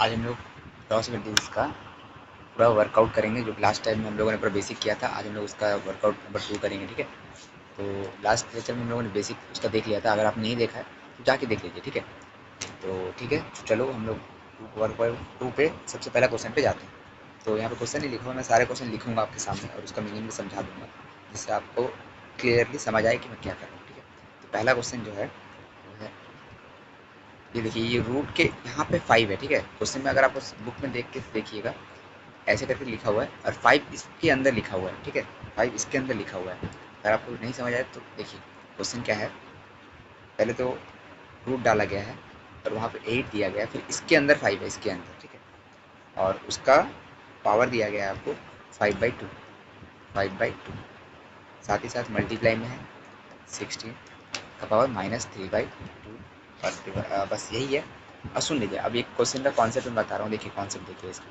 आज हम लोग लॉस एंजल्स का पूरा वर्कआउट करेंगे जो लास्ट टाइम में हम लोगों ने पूरा बेसिक किया था। आज हम लोग उसका वर्कआउट नंबर 2 करेंगे, ठीक है। तो लास्ट लेक्चर में हम लोगों ने बेसिक उसका देख लिया था। अगर आप नहीं देखा है तो जाके देख लीजिए, ठीक है। तो ठीक है, चलो हम लोग वर्कआउट 2 पे सबसे पहला क्वेश्चन पे जाते हैं। तो यहाँ पे क्वेश्चन नहीं लिखा हुआ, मैं सारे क्वेश्चन लिखूंगा आपके सामने और उसका मीनिंग भी समझा दूंगा, जिससे आपको क्लियरली समझ आए कि मैं क्या कर रहा हूँ, ठीक है। तो पहला क्वेश्चन जो है वो है, ये देखिए, ये रूट के यहाँ पे 5 है, ठीक है। क्वेश्चन में अगर आप उस बुक में देख के देखिएगा, ऐसे करके लिखा हुआ है और 5 इसके अंदर लिखा हुआ है, ठीक है। 5 इसके अंदर लिखा हुआ है। अगर आपको नहीं समझ आए तो देखिए क्वेश्चन क्या है। पहले तो रूट डाला गया है और वहाँ पे 8 दिया गया है, फिर इसके अंदर 5 है, इसके अंदर, ठीक है। और उसका पावर दिया गया है आपको 5/2, 5/2। साथ ही साथ मल्टीप्लाई में है 16 का पावर -3/2। और बस यही है। और सुन लीजिए, अब एक क्वेश्चन का कॉन्सेप्ट मैं बता रहा हूँ, देखिए कॉन्सेप्ट देखिए इसका।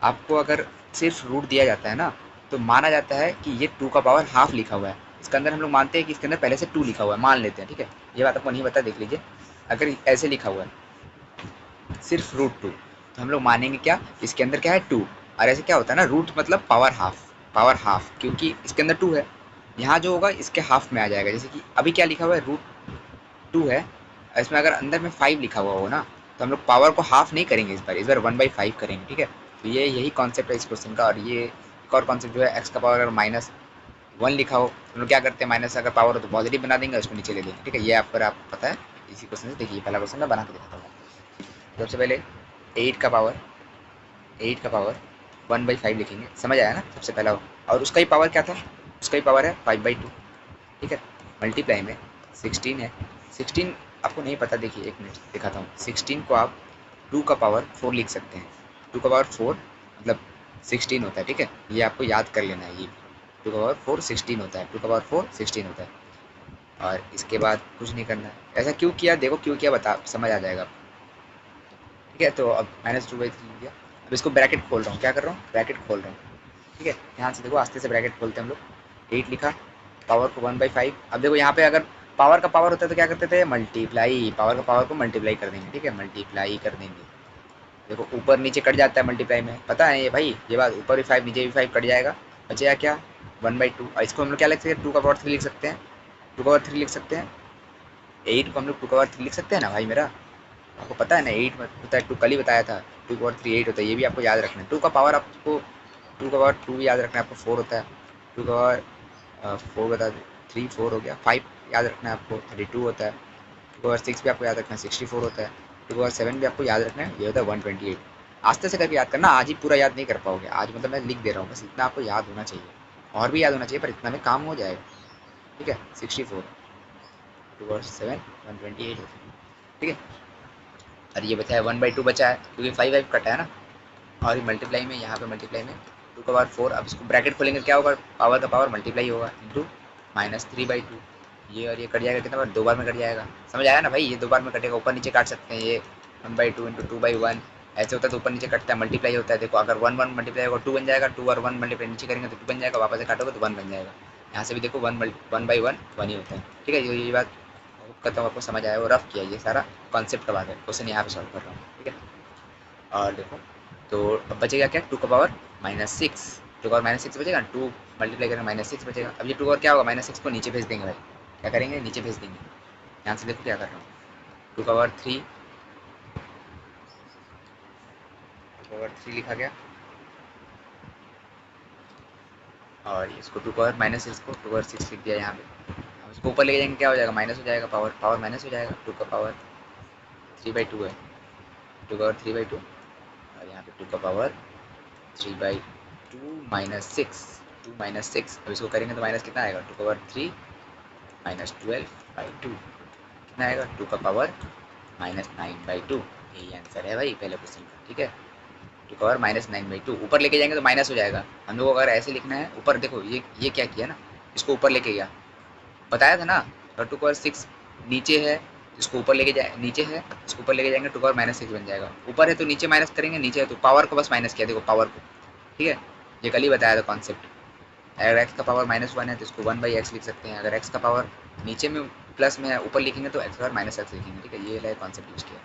आपको अगर सिर्फ रूट दिया जाता है ना, तो माना जाता है कि ये 2 का पावर हाफ लिखा हुआ है। इसके अंदर हम लोग मानते हैं कि इसके अंदर पहले से 2 लिखा हुआ है, मान लेते हैं, ठीक है। ये बात आपको नहीं पता, देख लीजिए। अगर ऐसे लिखा हुआ है सिर्फ √2, तो हम लोग मानेंगे क्या, इसके अंदर क्या है 2। और ऐसे क्या होता है ना, रूट मतलब पावर हाफ, पावर हाफ, क्योंकि इसके अंदर 2 है। यहाँ जो होगा इसके हाफ में आ जाएगा। जैसे कि अभी क्या लिखा हुआ है, √2 है। इसमें अगर अंदर में 5 लिखा हुआ हो ना, तो हम लोग पावर को हाफ नहीं करेंगे, इस बार 1/5 करेंगे, ठीक है। तो ये यही कॉन्सेप्ट है इस क्वेश्चन का। और ये एक और कॉन्सेप्ट जो है, एक्स का पावर अगर -1 लिखा हो, हम लोग क्या करते हैं, माइनस अगर पावर हो तो पॉजिटिव बना देंगे, उसको नीचे ले लेंगे, ठीक है। ये आपको पता है इसी क्वेश्चन से। देखिए पहला क्वेश्चन मैं बना के दिखाता हूँ। सबसे पहले 8 का पावर 1/5 लिखेंगे, समझ आया ना, सबसे पहला। और उसका ही पावर क्या था, उसका ही पावर है 5/2, ठीक है। मल्टीप्लाई में 16 है। 16 आपको नहीं पता, देखिए एक मिनट दिखाता हूँ। 16 को आप 2 का पावर 4 लिख सकते हैं। 2 का पावर 4 मतलब 16 होता है, ठीक है। ये आपको याद कर लेना है, ये 2 का पावर 4 16 होता है, 2 का पावर 4 16 होता है। और इसके बाद कुछ नहीं करना है। ऐसा क्यों किया, देखो क्यों किया, बता समझ आ जाएगा, ठीक है। तो अब -2/3 लिख दिया। अब इसको ब्रैकेट खोल रहा हूँ, क्या कर रहा हूँ, ब्रैकेट खोल रहा हूँ, ठीक है। यहाँ से देखो आस्ते से ब्रैकेट खोलते हैं हम लोग। 8 लिखा, पावर को 1/5। अब देखो यहाँ पे अगर पावर का पावर होता है तो क्या करते थे, मल्टीप्लाई, पावर का पावर को मल्टीप्लाई कर देंगे, ठीक है, मल्टीप्लाई कर देंगे। देखो ऊपर नीचे कट जाता है मल्टीप्लाई में, पता है ये भाई, ये बात, ऊपर भी 5 नीचे भी 5 कट जाएगा, बचेगा क्या, 1/2। और इसको हम लोग क्या लिख सकते हैं, 2 का पावर 3 लिख सकते हैं, 2 का पावर 3 लिख सकते हैं। 8 को हम लोग 2 का पावर 3 लिख सकते हैं ना भाई मेरा, आपको पता है ना 8 होता है 2, कल ही बताया था। 2 का पावर 3 8 होता है, ये भी आपको याद रखना है। 2 का पावर आपको, 2 का पावर 2 याद रखना है आपको, 4 होता है। 2 का पावर 4 बता दें, 3 4 हो गया। 5 याद रखना है आपको, 32 होता है। 2 का पावर 6 भी आपको याद रखना है, 64 होता है। 2 का पावर 7 भी आपको याद रखना है, ये होता है 128। आस्ते से करके याद करना, आज ही पूरा याद नहीं कर पाओगे। आज मतलब मैं लिख दे रहा हूँ, बस इतना आपको याद होना चाहिए। और भी याद होना चाहिए, पर इतना में काम हो जाएगा, ठीक है। 64, 2 का पावर 7 128 होता है, ठीक है। और ये बचा है 1/2 बचा है, क्योंकि 5 कटा है ना। और मल्टीप्लाई में, यहाँ पे मल्टीप्लाई में 2 का पावर 4। अब इसको ब्रैकेट खोलेंगे, क्या होगा, पावर का पावर मल्टीप्लाई होगा इंटू -3/2। ये और ये कट जाएगा, कितना बार, 2 बार में कट जाएगा, समझ आया ना भाई। ये 2 बार में कटेगा, ऊपर नीचे काट सकते हैं। ये 1/2 इंटू 2/1 ऐसे होता है, तो ऊपर नीचे कटता है, मल्टीप्लाई होता है। देखो अगर 1 1 मल्टीप्लाई होगा 2 बन जाएगा, 2 और 1 मल्टीप्लाई नीचे करेंगे तो 2 बन जाएगा, वापस से काटोगे तो 1 बन जाएगा। यहाँ से भी देखो 1/1 1 ही होता है, ठीक है। ये बात करता हूँ, आपको समझ आया, वो रफ किया, ये सारा कॉन्सेप्ट का बात है। क्वेश्चन यहाँ पे सॉल्व कर रहा हूँ, ठीक है। और देखो, तो अब बचेगा क्या, 2 का पावर -6, 2 का पावर -6 बचेगा, 2 मल्टीप्लाई करेंगे -6 बचेगा। अब ये 2 और क्या होगा, -6 को नीचे भेज देंगे भाई, क्या करेंगे, नीचे भेज देंगे। यहाँ से देखो क्या कर रहा हूँ, 2 का पावर 3, 2 का पावर 3 लिखा गया। और इसको 2 का पावर -6 को 2 का पावर 6 लिख दिया यहाँ पे। अब इसको ऊपर लेके जाएंगे, क्या हो जाएगा, माइनस हो जाएगा, पावर पावर माइनस हो जाएगा। 2 का पावर 3/2 है, 2 का पावर 3/2। और यहाँ पे 2 का पावर 3/2 -6, 2 -6। अब इसको करेंगे तो माइनस कितना आएगा, 2 का पावर 3 -12/2 कितना आएगा, 2 का पावर -9/2। यही आंसर है भाई पहले क्वेश्चन का, ठीक है। 2 का पावर -9/2, ऊपर लेके जाएंगे तो माइनस हो जाएगा। हम लोग को अगर ऐसे लिखना है, ऊपर देखो ये क्या किया ना, इसको ऊपर लेके गया, बताया था ना। और 2 का पावर 6 नीचे है, इसको ऊपर लेके जाए, नीचे है, इसको ऊपर लेके जाएंगे 2 का पावर -6 बन जाएगा। ऊपर है तो नीचे माइनस करेंगे, नीचे है तो पावर को बस माइनस किया, देखो पावर को, ठीक है। ये कल ही बताया था कॉन्सेप्ट। अगर x का पावर -1 है तो इसको 1/x लिख सकते हैं। अगर x का पावर नीचे में प्लस में है, ऊपर लिखेंगे तो x का पावर -x लिखेंगे, ठीक है। ये कॉन्सेप्ट यूज किया,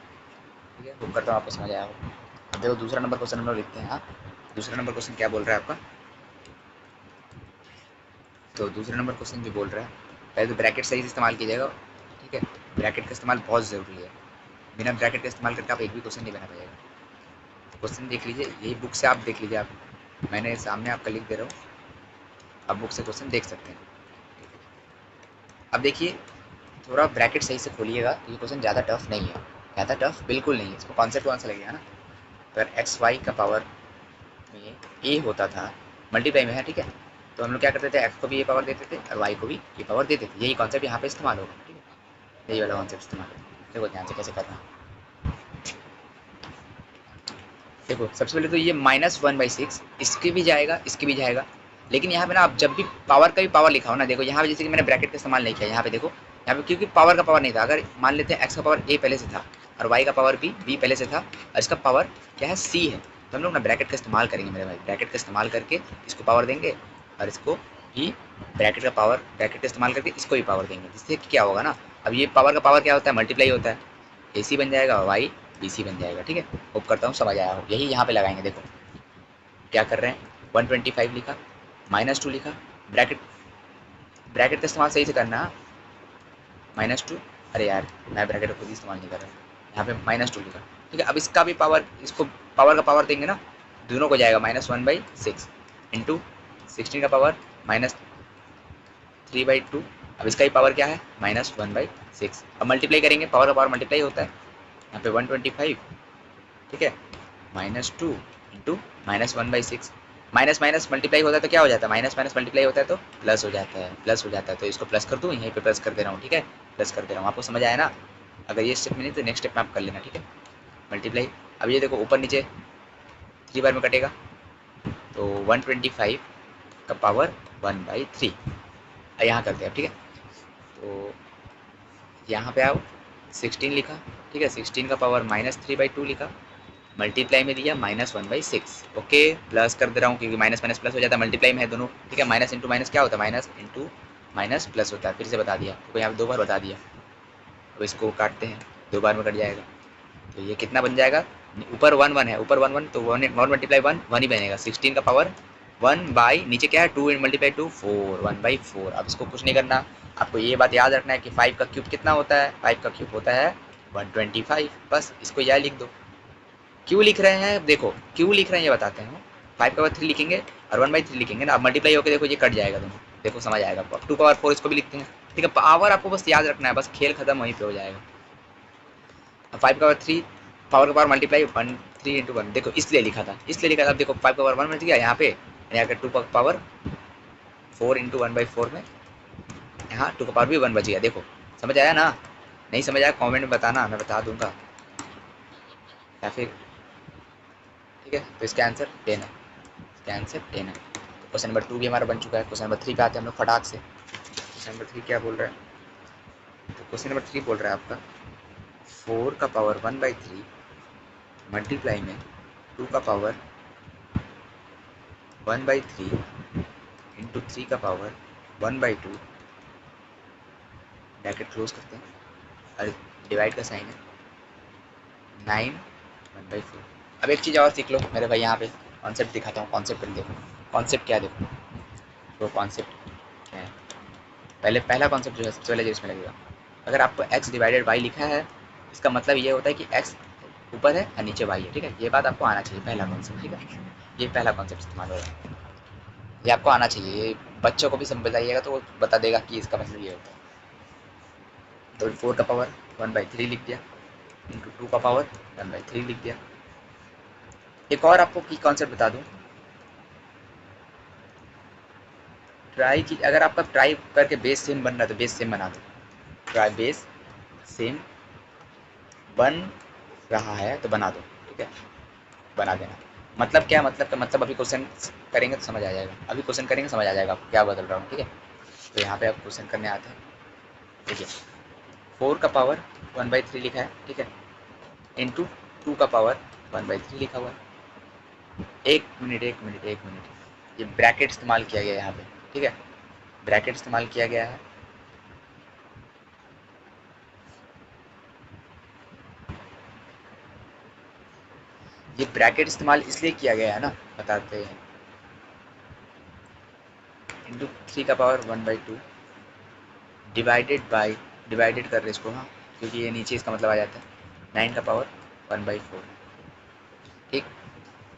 ठीक है। होप करता हूँ आपको समझ आया हो। अब देखो दूसरा नंबर क्वेश्चन हम लोग लिखते हैं। हाँ, दूसरा नंबर क्वेश्चन क्या बोल रहा है आपका? तो दूसरा नंबर क्वेश्चन जो बोल रहा है, पहले तो ब्रैकेट सही से इस्तेमाल कीजिएगा, ठीक है। ब्रैकेट का इस्तेमाल बहुत ज़रूरी है, बिना ब्रैकेट का इस्तेमाल करके आप एक भी क्वेश्चन नहीं बना पाइएगा। क्वेश्चन देख लीजिए, यही बुक से आप देख लीजिए, आप मैंने सामने आपका लिख दे रहा हूँ, आप बुक से क्वेश्चन देख सकते हैं। अब देखिए, थोड़ा ब्रैकेट सही से खोलिएगा, ये क्वेश्चन ज़्यादा टफ नहीं है, ज़्यादा टफ बिल्कुल नहीं है, इसको कॉन्सेप्ट कौन सा लगेगा ना। अगर एक्स वाई का पावर में ए होता था, मल्टीप्लाई में है, ठीक है, तो हम लोग क्या करते थे, एक्स को भी ये पावर देते थे और वाई को भी ये पावर देते थे। यही कॉन्सेप्ट यहाँ पे इस्तेमाल होगा, ठीक है, यही वाला कॉन्सेप्ट इस्तेमाल होगा। देखो ध्यान से कैसे करना है। देखो सबसे पहले तो ये -1/6 इसके भी जाएगा, इसके भी जाएगा, लेकिन यहाँ पे ना आप जब भी पावर का भी पावर लिखा हो ना, देखो यहाँ पे जैसे कि मैंने ब्रैकेट का इस्तेमाल नहीं किया, यहाँ पे देखो, यहाँ पे क्योंकि पावर का पावर नहीं था। अगर मान लेते हैं एक्स का पावर ए पहले से था और वाई का पावर बी पहले से था और इसका पावर क्या है, सी है, तो हम लोग ना ब्रैकेट का इस्तेमाल करेंगे मेरे भाई। ब्रैकेट का इस्तेमाल करके इसको पावर देंगे और इसको भी ब्रैकेट का इस्तेमाल करके इसको भी पावर देंगे, जिससे क्या होगा ना, अब ये पावर का पावर क्या होता है, मल्टीप्लाई होता है, ए सी बन जाएगा, वाई बी सी बन जाएगा, ठीक है। होप करता हूँ समझ आया हो। यही यहाँ पे लगाएंगे। देखो क्या कर रहे हैं, 125 लिखा, -2 लिखा, ब्रैकेट ब्रैकेट का इस्तेमाल सही से करना, -2, अरे यार मैं ब्रैकेट खुद ही इस्तेमाल नहीं कर रहा, यहाँ पे -2 लिखा, ठीक है। अब इसका भी पावर, इसको पावर का पावर देंगे ना, दोनों को जाएगा, -1/6 इंटू 16 का पावर -3/2। अब इसका ही पावर क्या है, -1/6। अब मल्टीप्लाई करेंगे, पावर का पावर मल्टीप्लाई होता है, यहाँ पे 125, ठीक है, -2 इंटू -1/6। माइनस माइनस मल्टीप्लाई होता है तो क्या हो जाता है, माइनस माइनस मल्टीप्लाई होता है तो प्लस हो जाता है, प्लस हो जाता है। तो इसको प्लस कर दूँ, यहीं पे प्लस कर दे रहा हूँ, ठीक है, प्लस कर दे रहा हूँ। आपको समझ आया ना? अगर ये स्टेप में नहीं तो नेक्स्ट स्टेप में आप कर लेना, ठीक है। मल्टीप्लाई, अब ये देखो ऊपर नीचे 3 बार में कटेगा, तो 125 का पावर 1/3 यहाँ करते हैं, ठीक है। तो यहाँ पे आओ, 16 लिखा, ठीक है, 16 का पावर -3/2 लिखा, मल्टीप्लाई में दिया -1/6, ओके, प्लस कर दे रहा हूँ क्योंकि माइनस माइनस प्लस हो जाता है, मल्टीप्लाई में है दोनों, ठीक है। माइनस इंटू माइनस क्या होता है, माइनस इंटू माइनस प्लस होता है। फिर से बता दिया, तो यहाँ पे 2 बार बता दिया। अब इसको काटते हैं, 2 बार में कट जाएगा, तो ये कितना बन जाएगा, ऊपर 1 1 है, ऊपर 1 1 तो 1 1 मल्टीप्लाई 1 1 ही बनेगा। 16 का पावर 1 बाई नीचे क्या है, 2 मल्टीप्लाई 2 4, 1/4। अब इसको कुछ नहीं करना, आपको ये बात याद रखना है कि 5 का क्यूब कितना होता है, 5 का क्यूब होता है 125, बस इसको यह लिख दो। क्यों लिख रहे हैं, देखो क्यों लिख रहे हैं ये बताते हैं। 5 का पावर 3 लिखेंगे और 1/3 लिखेंगे ना, अब मल्टीप्लाई होकर देखो ये कट जाएगा दोनों, देखो समझ आएगा आपको। 2 पावर 4 इसको भी लिखते हैं, ठीक है। पावर आपको बस याद रखना है, बस खेल खत्म वहीं पे हो जाएगा। अब 5 का पावर 3, पावर का पावर मल्टीप्लाई 1 3 इंटू 1, देखो इसलिए लिखा था, इसलिए लिखा था। अब देखो 5 का पावर 1 बच गया यहाँ पे, यहाँ का 2 का पावर 4 इंटू 1/4 में, यहाँ 2 का पावर भी 1 बच गया। देखो समझ आया ना? नहीं समझ आया कॉमेंट में बताना, मैं बता दूंगा, या फिर ठीक है। तो इसका आंसर 10 है, इसका आंसर 10 है। तो क्वेश्चन नंबर 2 भी हमारा बन चुका है। क्वेश्चन नंबर 3 पे आते हैं हम लोग फटाक से। क्वेश्चन नंबर 3 क्या बोल रहा है, तो क्वेश्चन नंबर 3 बोल रहा है आपका 4 का पावर 1/3 मल्टीप्लाई में 2 का पावर 1/3 इंटू 3 का पावर 1/2, ब्रैकेट क्लोज करते हैं और डिवाइड का साइन है 9 1/4। अब एक चीज़ और सीख लो मेरे भाई, यहाँ पे कॉन्सेप्ट दिखाता हूँ, कॉन्सेप्ट देखो, कॉन्सेप्ट क्या देखो, तो कॉन्सेप्ट क्या है, पहले पहला कॉन्सेप्ट जो है सबसे पहले जो इसमें लगेगा, अगर आपको x डिवाइडेड y लिखा है, इसका मतलब ये होता है कि x ऊपर है और नीचे y है, ठीक है। ये बात आपको आना चाहिए, पहला कॉन्सेप्ट, ठीक है। ये पहला कॉन्सेप्ट इस्तेमाल हो रहा है, ये आपको आना चाहिए, ये बच्चों को भी समझाइएगा तो वो बता देगा कि इसका मतलब ये होता है। तो 4 का पावर 1/3 लिख दिया इंटू 2 का पावर 1/3 लिख दिया। एक और आपको की कॉन्सेप्ट बता दूँ, ट्राई की, अगर आपका ट्राई करके बेस सेम बन रहा है तो बेस सेम बना दो, ट्राई बेस सेम बन रहा है तो बना दो, ठीक है, बना देना। मतलब क्या, मतलब का मतलब अभी क्वेश्चन करेंगे तो समझ आ जाएगा, अभी क्वेश्चन करेंगे समझ आ जाएगा आपको क्या बदल रहा हूँ, ठीक है। तो यहाँ पे आप क्वेश्चन करने आते हैं, ठीक है। 4 का पावर 1/3 लिखा है, ठीक है, इंटू 2 का पावर 1/3 लिखा हुआ है। एक मिनट एक मिनट एक मिनट, ये ब्रैकेट इस्तेमाल किया गया है यहाँ पे, ठीक है, ब्रैकेट इस्तेमाल किया गया है। ये ब्रैकेट इस्तेमाल इसलिए किया गया है ना, बताते हैं। इंटू 3 का पावर 1/2 डिवाइडेड बाई, डिवाइडेड कर रहे इसको, हाँ, क्योंकि ये नीचे इसका मतलब आ जाता है 9 का पावर 1/4। ठीक,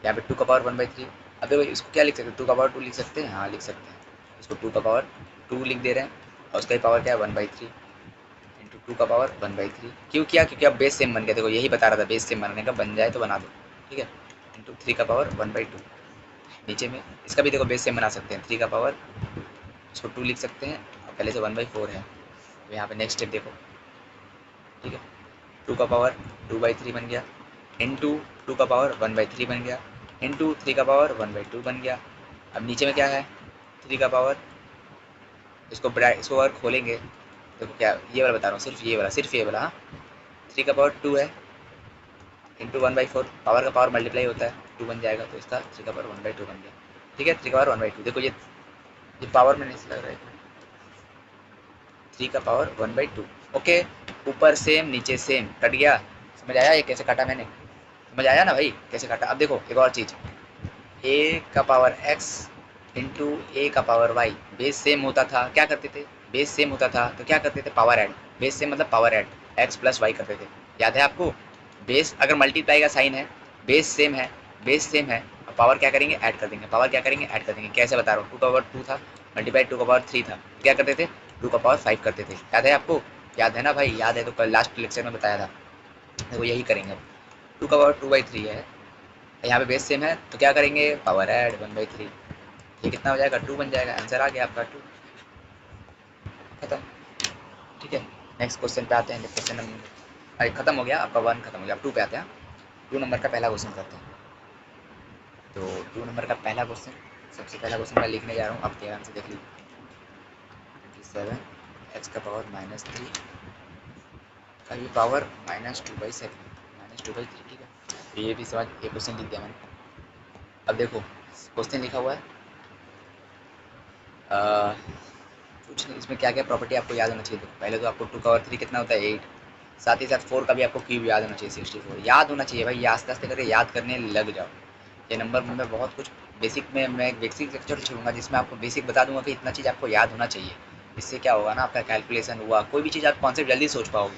यहाँ पे 2 का पावर 1/3। अब देखो इसको क्या लिख सकते हैं, 2 का पावर 2 लिख सकते हैं, हाँ लिख सकते हैं। इसको 2 का पावर 2 लिख दे रहे हैं, और उसका पावर क्या है 1/3 इंटू 2 का पावर 1/3। क्यों किया, क्योंकि अब बेस सेम बन गया। देखो यही बता रहा था, बेस सेम बनने का, बन जाए तो बना दो, ठीक है। इंटू 3 का पावर 1/2, नीचे में इसका भी देखो बेस सेम बना सकते हैं। 3 का पावर, इसको 2 लिख सकते हैं, और पहले से 1/4 है, तो यहाँ पे नेक्स्ट स्टेप देखो, ठीक है। 2 का पावर 2/3 बन गया, इंटू 2 का पावर 1/3 बन गया, इंटू 3 का पावर 1/2 बन गया। अब नीचे में क्या है, 3 का पावर, इसको अगर खोलेंगे, देखो क्या, ये वाला बता रहा हूँ, सिर्फ ये वाला, हाँ। 3 का पावर 2 है, इंटू 1/4, पावर का पावर मल्टीप्लाई होता है, 2 बन जाएगा, तो इसका 3 का पावर 1/2 बन गया, ठीक है। 3 का पावर 1/2, देखो ये पावर में नहीं लग रहा है, 3 का पावर 1/2। ओके, ऊपर सेम नीचे सेम, कट गया। समझ आया ये कैसे काटा मैंने, समझ आया ना भाई कैसे काटा। अब देखो एक और चीज़, a का पावर x इंटू a का पावर y, बेस सेम होता था, क्या करते थे, बेस सेम होता था तो क्या करते थे, पावर ऐड। बेस सेम मतलब power add, x plus y करते थे, याद है आपको। बेस अगर मल्टीप्लाई का साइन है, बेस सेम है, बेस सेम है, अब पावर क्या करेंगे, ऐड कर देंगे। पावर क्या करेंगे, ऐड कर देंगे। कैसे बता रहा हूँ, 2 का पावर 2 था, मल्टीप्लाई 2 का पावर 3 था, क्या करते थे, 2 का पावर 5 करते थे। याद है आपको, याद है ना भाई, याद है तो कल लास्ट लेक्चर में बताया था। देखो यही करेंगे अब, 2 का पावर 2/3 है, यहाँ पे बेस सेम है, तो क्या करेंगे, पावर ऐड 1/3। ये कितना हो जाएगा, 2 बन जाएगा। आंसर आ गया आपका 2, खत्म, ठीक है। नेक्स्ट क्वेश्चन पे आते हैं। क्वेश्चन नंबर, अरे खत्म हो गया आपका 1, खत्म हो गया, अब 2 पे आते हैं। 2 नंबर का पहला क्वेश्चन करते हैं। तो 2 नंबर का पहला क्वेश्चन, सबसे पहला क्वेश्चन मैं लिखने जा रहा हूँ, आप ध्यान से देख लीजिए। 27 x का पावर -3 का भी पावर -2/7, -2/3, ठीक है। तो ये भी समझ, ये क्वेश्चन लिख दिया मैंने। अब देखो क्वेश्चन लिखा हुआ है, कुछ नहीं, इसमें क्या क्या प्रॉपर्टी आपको याद होना चाहिए। देखो पहले तो आपको 2 का पावर 3 कितना होता है 8, साथ ही साथ 4 का भी आपको क्यूब याद होना चाहिए 64, याद होना चाहिए भाई। ये आस्ते आस्ते करके याद करने लग जाओ। ये नंबर में बहुत कुछ बेसिक में, मैं एक बेसिक लेक्चर छोड़ूंगा जिसमें आपको बेसिक बता दूंगा कि इतना चीज़ आपको याद होना चाहिए। इससे क्या होगा ना, आपका कैलकुलेशन हुआ, कोई भी चीज़ आप कॉन्सेप्ट जल्दी सोच पाओगे।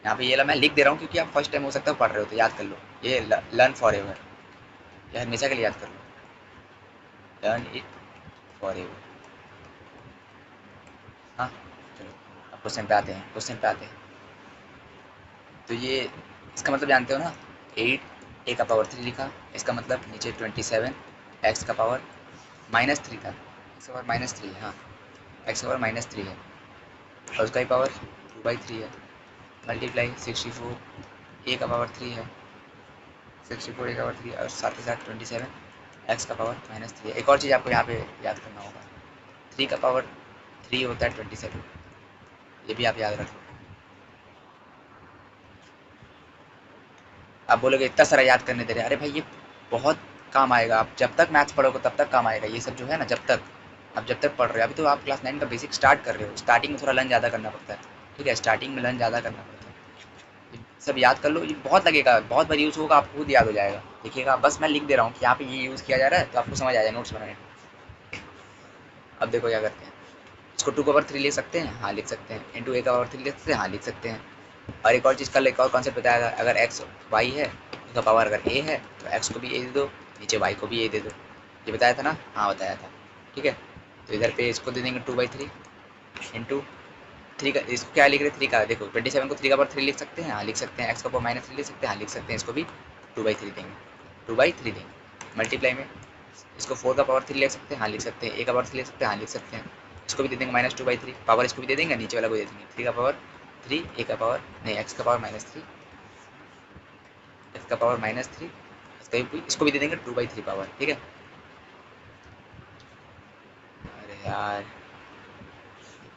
यहाँ पे ये मैं लिख दे रहा हूँ क्योंकि आप फर्स्ट टाइम हो सकता है पढ़ रहे हो, तो याद कर लो। ये लर्न फॉर एवर, ये हमेशा के लिए याद कर लो, लर्न इट फॉर एवर, हाँ। चलो अब क्वेश्चन पे आते हैं, क्वेश्चन पे आते हैं। तो ये इसका मतलब जानते हो ना, 8 a का पावर 3 लिखा, इसका मतलब नीचे 27 x का पावर -3 था, x का पावर -3 है, हाँ, x का पावर -3 है, और उसका ही पावर 2/3 है, मल्टीप्लाई 64 a का पावर 3 है, 64 a का पावर 3, और साथ ही साथ 27 x का पावर -3 है। एक और चीज़ आपको यहाँ पे याद करना होगा, 3 का पावर 3 होता है 27, ये भी आप याद रखो। आप बोलोगे इतना सारा याद करने दे रहे, अरे भाई ये बहुत काम आएगा, आप जब तक मैथ्स पढ़ोगे तब तक काम आएगा ये सब जो है ना, जब तक आप पढ़ रहे हो। अभी तो आप क्लास 9 का बेसिक स्टार्ट कर रहे हो, स्टार्टिंग में थोड़ा लर्न ज़्यादा करना पड़ता है, ठीक है, स्टार्टिंग में लर्न ज़्यादा करना पड़ता है। ये सब याद कर लो, ये बहुत लगेगा, बहुत बार यूज़ होगा, आपको खुद याद हो जाएगा। देखिएगा, बस मैं लिख दे रहा हूँ कि यहाँ पे ये यूज़ किया जा रहा है, तो आपको समझ आ जाए नोट्स बनाने। अब देखो क्या करते हैं, इसको 2 का पावर 3 लिख सकते हैं, हाँ लिख सकते हैं, इंटू a का पावर 3 लिख सकते हैं, हाँ लिख सकते हैं। और एक और चीज़, कल एक और कॉन्सेप्ट बताया था, अगर एक्स वाई है, उसका पावर अगर ए है, तो एक्स को भी ए दे दो, नीचे वाई को भी ए दे दो। ये बताया था ना, हाँ बताया था, ठीक है। तो इधर पे इसको दे देंगे 2/3 इंटू 3 का, इसको क्या लिख रहे 3 का, देखो 27 को 3 का पावर 3 लिख सकते हैं, हाँ लिख सकते हैं। एक्स का पावर -3 लिख सकते हैं, हाँ लिख सकते हैं। इसको भी 2/3 देंगे, 2/3 देंगे। मल्टीप्लाई में इसको 4 का पावर 3 लिख सकते हैं, हाँ लिख सकते हैं। a का पावर 3 लिख सकते हैं, हाँ लिख सकते हैं। इसको भी दे देंगे -2/3, पावर इसको भी दे देंगे, नीचे वाला को दे देंगे 3 का पावर 3, a का पावर नहीं, एक्स का पावर -3, एक्स का पावर -3, इसको भी दे देंगे 2/3 पावर, ठीक है। अरे यार एक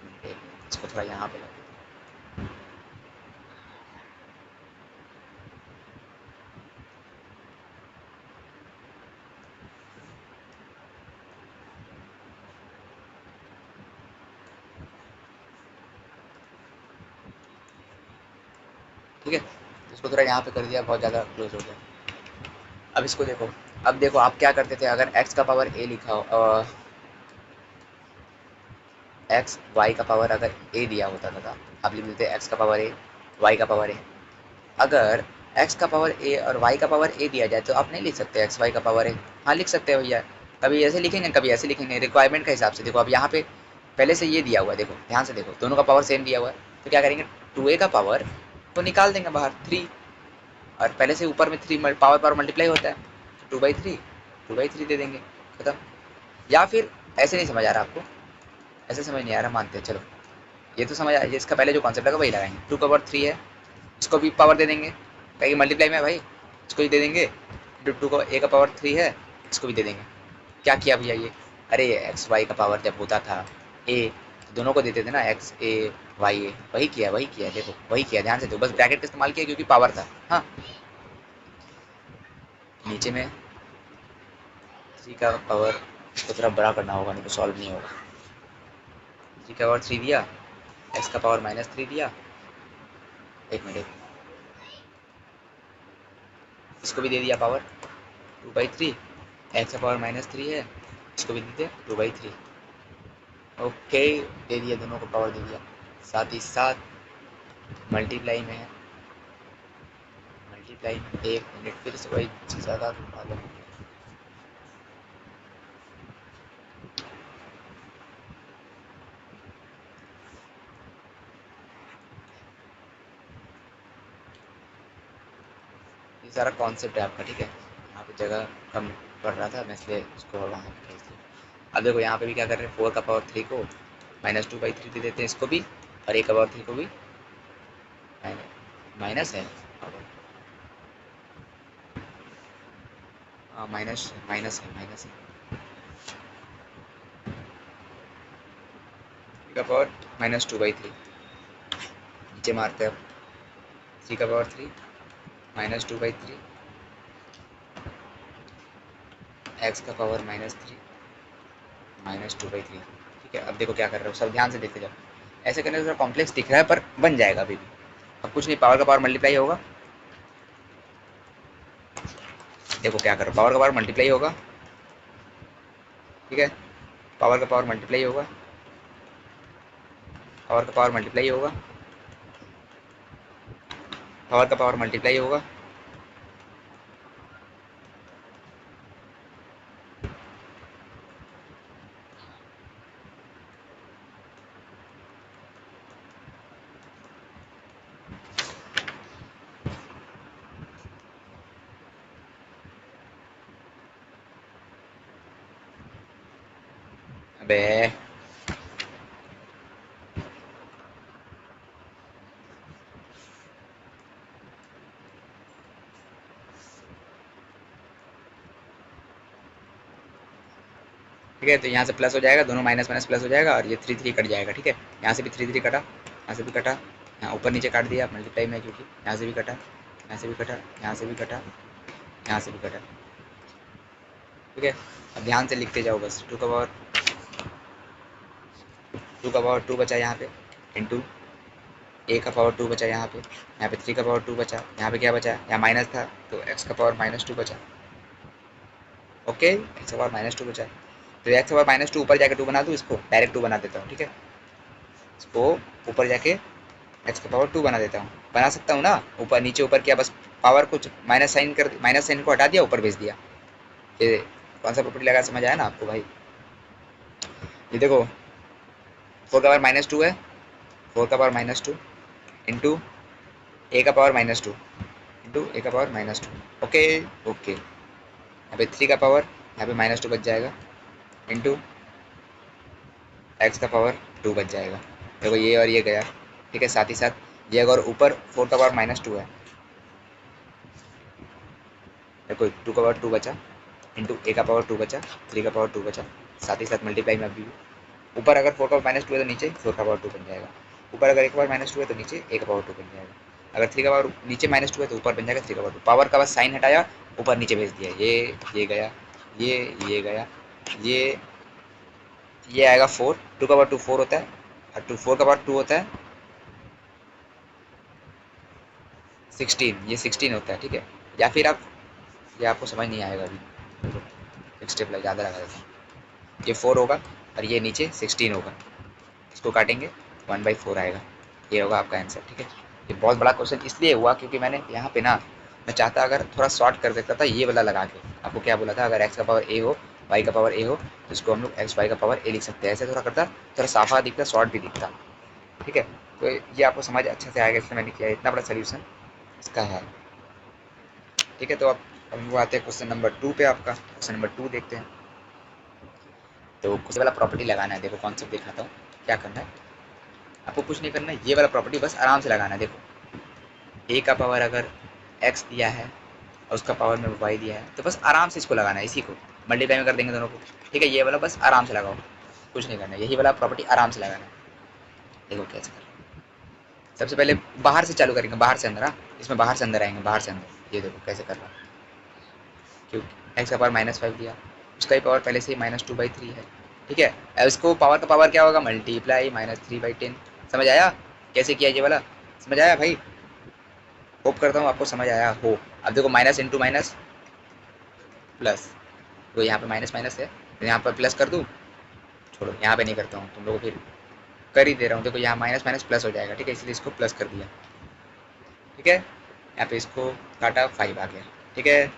मिनट, इसको थोड़ा यहाँ पे लगा, ठीक है। तो इसको थोड़ा यहाँ पे कर दिया, बहुत ज़्यादा क्लोज हो गया। अब इसको देखो, अब देखो आप क्या करते थे, अगर x का पावर a लिखा हो, एक्स वाई का पावर अगर a दिया होता था, आप लिख देते x का पावर a, y का पावर a। अगर x का पावर a और y का पावर a दिया जाए तो आप नहीं लिख सकते x y का पावर a। हाँ लिख सकते हो भैया, कभी ऐसे लिखेंगे कभी ऐसे लिखेंगे, रिक्वायरमेंट के हिसाब से। देखो अब यहाँ पे पहले से ये दिया हुआ है, देखो ध्यान से देखो, दोनों का पावर सेम दिया हुआ है, तो क्या करेंगे, 2a का पावर तो निकाल देंगे बाहर 3, और पहले से ऊपर में 3 पावर पावर मल्टीप्लाई होता है, 2/3, 2/3 दे देंगे, खत्म। या फिर ऐसे नहीं समझ आ रहा आपको, ऐसे समझ नहीं आ रहा, मानते हैं चलो, ये तो समझ आ, ये इसका पहले जो कॉन्सेप्ट लगा वही लगाएंगे। 2 का पावर 3 है, इसको भी पावर दे देंगे, कहीं मल्टीप्लाई में है भाई, इसको भी दे देंगे। 2 का a का पावर 3 है, इसको भी दे देंगे। क्या किया भैया ये, अरे एक्स वाई का पावर जब होता था a, तो दोनों को देते थे ना, एक्स ए वाई ए, वही किया देखो, वही किया, ध्यान से देखो, बस ब्रैकेट का इस्तेमाल किया क्योंकि पावर था। हाँ, नीचे में 3 का पावर को थोड़ा बड़ा करना होगा, नहीं तो सॉल्व नहीं होगा। 3 का पावर 3 दिया, एक्स का पावर -3 दिया, एक मिनट, इसको भी दे दिया पावर 2/3, एक्स का पावर -3 है, इसको भी दे दिया 2/3। ओके, दे दिया, दोनों को पावर दे दिया, साथ ही साथ मल्टीप्लाई में है, मल्टीप्लाई में, एक मिनट, फिर से वही ज़्यादा मालूम। ये सारा कॉन्सेप्ट है आपका, ठीक है, यहाँ पे जगह कम पड़ रहा था, मैं इसलिए उसको वहाँ पे भेज दिया। अब देखो यहाँ पे भी क्या कर रहे हैं, 4 का पावर 3 को -2/3 दे देते हैं, इसको भी, और a का पावर 3 को भी माइनस है, हाँ माइनस माइनस है, माइनस है, का पावर -2/3, नीचे मारते हैं अब, 3 का पावर 3 -2/3, एक्स का पावर -3 -2/3। ठीक है, अब देखो क्या कर रहे हो, सब ध्यान से देखते जाओ, ऐसे करने से थोड़ा कॉम्प्लेक्स दिख रहा है पर बन जाएगा अभी भी। अब कुछ नहीं, पावर का पावर मल्टीप्लाई होगा, देखो क्या करो, पावर का पावर मल्टीप्लाई होगा, ठीक है, पावर का पावर मल्टीप्लाई होगा, पावर का पावर मल्टीप्लाई होगा, पावर का पावर मल्टीप्लाई होगा, अबे ठीक है, तो यहाँ से प्लस हो जाएगा, दोनों माइनस माइनस प्लस हो जाएगा, और ये 3 कट जाएगा, ठीक है, यहाँ से भी 3 कटा, यहाँ से भी कटा, यहाँ ऊपर नीचे काट दिया मल्टीप्लाई में, क्योंकि यहाँ से भी कटा, यहाँ से भी कटा, यहाँ से भी कटा, यहाँ से भी कटा, ठीक है। अब ध्यान से लिखते जाओ बस, 2 का पावर 2 बचा यहाँ पे, इंटू a का पावर 2 बचा यहाँ पे 3 का पावर 2 बचा, यहाँ पे क्या बचा, यहाँ माइनस था तो x का पावर -2 बचा, ओके, एक्स का पावर -2 बचा, तो एक्स का पावर -2 ऊपर जाके 2 बना दूँ, इसको डायरेक्ट 2 बना देता हूँ, ठीक है, इसको ऊपर जाके एक्स का पावर 2 बना देता हूँ, बना सकता हूँ ना, ऊपर नीचे, ऊपर किया, बस पावर कुछ माइनस साइन को हटा दिया, ऊपर भेज दिया। ये कौन सा प्रॉपर्टी लगा, समझ आया ना आपको भाई। ये देखो 4 का पावर -2 है, 4 का पावर -2 इंटू a का पावर -2 इंटू a का पावर-2, ओके ओके, यहाँ पे 3 का पावर, यहाँ पे -2 बच जाएगा, इंटू x का पावर 2 बच जाएगा, देखो ये और ये गया, ठीक है, साथ ही साथ ये अगर ऊपर 4 का पावर-2 है, देखो 2 का पावर 2 बचा, इंटू a का पावर 2 बचा, 3 का पावर 2 बचा, साथ ही साथ मल्टीप्लाई में अभी ऊपर अगर 4 का पावर-2 है तो नीचे 4 का पावर 2 बन जाएगा, ऊपर अगर a का पावर-2 है तो नीचे a का पावर 2 बन जाएगा, अगर 3 का पावर नीचे -2 है तो ऊपर बन जाएगा 3 का पावर 2, पावर का बस साइन हटाया, ऊपर नीचे भेज दिया, ये गया, ये गया, ये आएगा 4, 2 का पावर 2 4 होता है, और 4 का पावर 2 होता है 16, ये 16 होता है, ठीक है, या फिर आप ये आपको समझ नहीं आएगा अभी। देखो एक स्टेप ज़्यादा लगा देता हूँ। ये 4 होगा और ये नीचे 16 होगा, इसको काटेंगे 1/4 आएगा। ये होगा आपका आंसर, ठीक है। ये बहुत बड़ा क्वेश्चन इसलिए हुआ क्योंकि मैंने यहाँ पे ना, मैं चाहता अगर थोड़ा शॉर्ट कर देता था ये वाला लगा के। आपको क्या बोला था, अगर एक्स का पावर ए हो, वाई का पावर ए हो, तो इसको हम लोग एक्स वाई का पावर ए लिख सकते हैं। ऐसे थोड़ा करता, थोड़ा साफा दिखता, शॉर्ट भी दिखता, ठीक है। तो ये आपको समझ अच्छे से आएगा, इसलिए मैंने किया। इतना बड़ा सोल्यूशन इसका है, ठीक है। तो अब हम लोग आते हैं क्वेश्चन नंबर 2 पे। आपका क्वेश्चन नंबर 2 देखते हैं। तो कुछ वाला प्रॉपर्टी लगाना है। देखो कॉन्सेप्ट दिखाता हूँ क्या करना है। आपको कुछ नहीं करना है, ये वाला प्रॉपर्टी बस आराम से लगाना है। देखो ए का पावर अगर एक्स दिया है और उसका पावर में वाई दिया है, तो बस आराम से इसको लगाना है, इसी को मल्टीप्लाई में कर देंगे दोनों को, ठीक है। ये वाला बस आराम से लगाओ, कुछ नहीं करना है, यही वाला प्रॉपर्टी आराम से लगाना है। देखो कैसे करना है। सबसे पहले बाहर से चालू करेंगे, बाहर से अंदर। हाँ, इसमें बाहर से अंदर आएंगे, बाहर से अंदर। ये देखो कैसे कर रहा हूँ। क्योंकि एक्स का पावर -5 दिया, उसका ही पावर पहले से ही -2/3 है, ठीक है। अब इसको पावर का पावर क्या होगा, मल्टीप्लाई -3/10। समझ आया कैसे किया ये वाला? समझ आया भाई? होप करता हूँ आपको समझ आया हो। अब देखो माइनस इंटू माइनस प्लस, तो यहाँ पे माइनस माइनस है, तो यहाँ पर प्लस कर दूँ। छोड़ो, यहाँ पे नहीं करता हूँ, तुम लोगों को फिर कर ही दे रहा हूँ। देखो यहाँ माइनस माइनस प्लस हो जाएगा, ठीक है, इसलिए इसको प्लस कर दिया, ठीक है। यहाँ पे इसको काटा, 5 आ गया, ठीक है।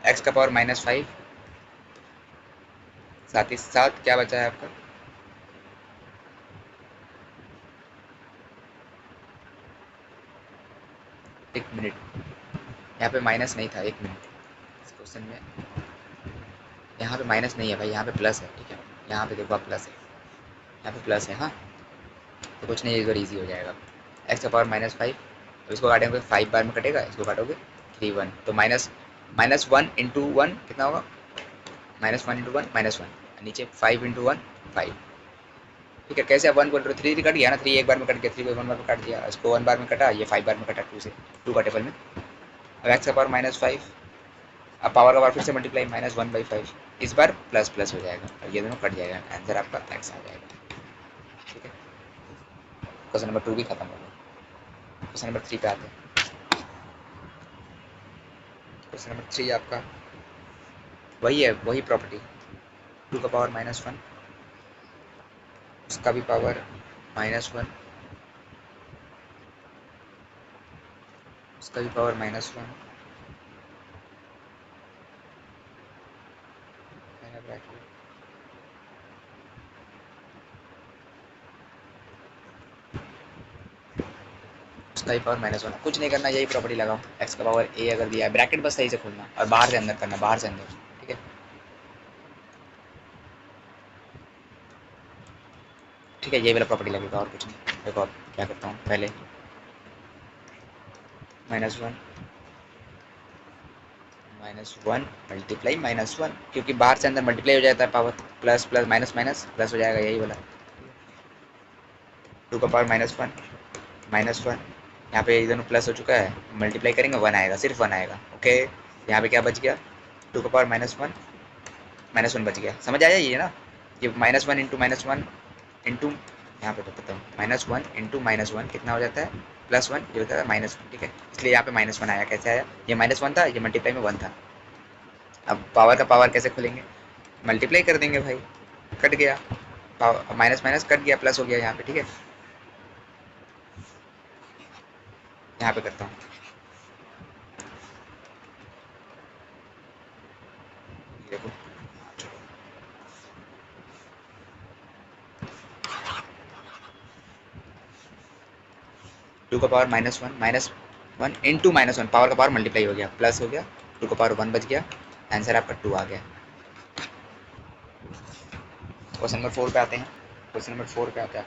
एक्स का पावर -5, साथ ही साथ क्या बचा है आपका, एक मिनट, यहाँ पे माइनस नहीं था, एक मिनट। इस क्वेश्चन में यहाँ पे माइनस नहीं है भाई, यहाँ पे प्लस है, ठीक है। यहाँ पे देखो आप प्लस है, यहाँ पे प्लस है। हाँ, तो कुछ नहीं, इस बार ईजी हो जाएगा। एक्स का पावर -5, तो इसको काटेंगे 5 बार में कटेगा, इसको काटोगे 3 1, तो -1 इंटू 1 कितना होगा, -1 इंटू 1 -1, नीचे 5 इंटू 1 5, ठीक है। कैसे आप 1 बोल रहे हो, 3 कट गया ना, 3 एक बार में कट गया, 3 को 1 बार में काट दिया, इसको 1 बार में कटा, ये 5 बार में कटा, 2 का टेबल में। अब एक्स का पावर -5, अब पावर का पावर फिर से मल्टीप्लाई, -1/5, इस बार प्लस प्लस हो जाएगा और ये दोनों कट जाएगा, आंसर आपका एक्स आ जाएगा, ठीक है। क्वेश्चन नंबर 2 भी खत्म हो गया। क्वेश्चन नंबर 3 पे आते हैं। क्वेश्चन नंबर 3 आपका वही है, वही प्रॉपर्टी, 2 का पावर -1, उसका भी पावर -1, उसका भी पावर -1, उसका भी पावर -1। कुछ नहीं करना, यही प्रॉपर्टी लगाओ। एक्स का पावर ए अगर दिया है, ब्रैकेट बस सही से खोलना और बाहर से अंदर करना, बाहर से अंदर, ठीक है। ठीक है, ये वाला प्रॉपर्टी लगेगा और कुछ नहीं। देखो अब क्या करता हूँ, पहले -1 -1 मल्टीप्लाई -1, क्योंकि बाहर से अंदर मल्टीप्लाई हो जाता है power, plus plus minus minus plus हो जाएगा, यही वाला। 2 का पावर -1 यहाँ पे ये दोनों प्लस हो चुका है, मल्टीप्लाई करेंगे 1 आएगा, सिर्फ 1 आएगा, ओके। यहाँ पे क्या बच गया, 2 का पावर -1 बच गया। समझ आया ये ना, ये -1 इंटू -1 इंटू, यहाँ पे बताता हूँ, -1 इंटू -1 कितना हो जाता है, +1, ये होता है -1, ठीक है। इसलिए यहाँ पे -1 आया। कैसे आया, ये -1 था, ये मल्टीप्लाई में 1 था। अब पावर का पावर कैसे खोलेंगे, मल्टीप्लाई कर देंगे भाई, कट गया, माइनस माइनस कट गया, प्लस हो गया यहाँ पे, ठीक है। यहाँ पे करता हूँ, देखो 2 का पावर -1 इंटू -1, पावर का पावर मल्टीप्लाई हो गया, प्लस हो गया, 2 का पावर 1 बच गया, आंसर आपका 2 आ गया। क्वेश्चन नंबर 4 पे आते हैं। क्वेश्चन नंबर 4 पे आते हैं।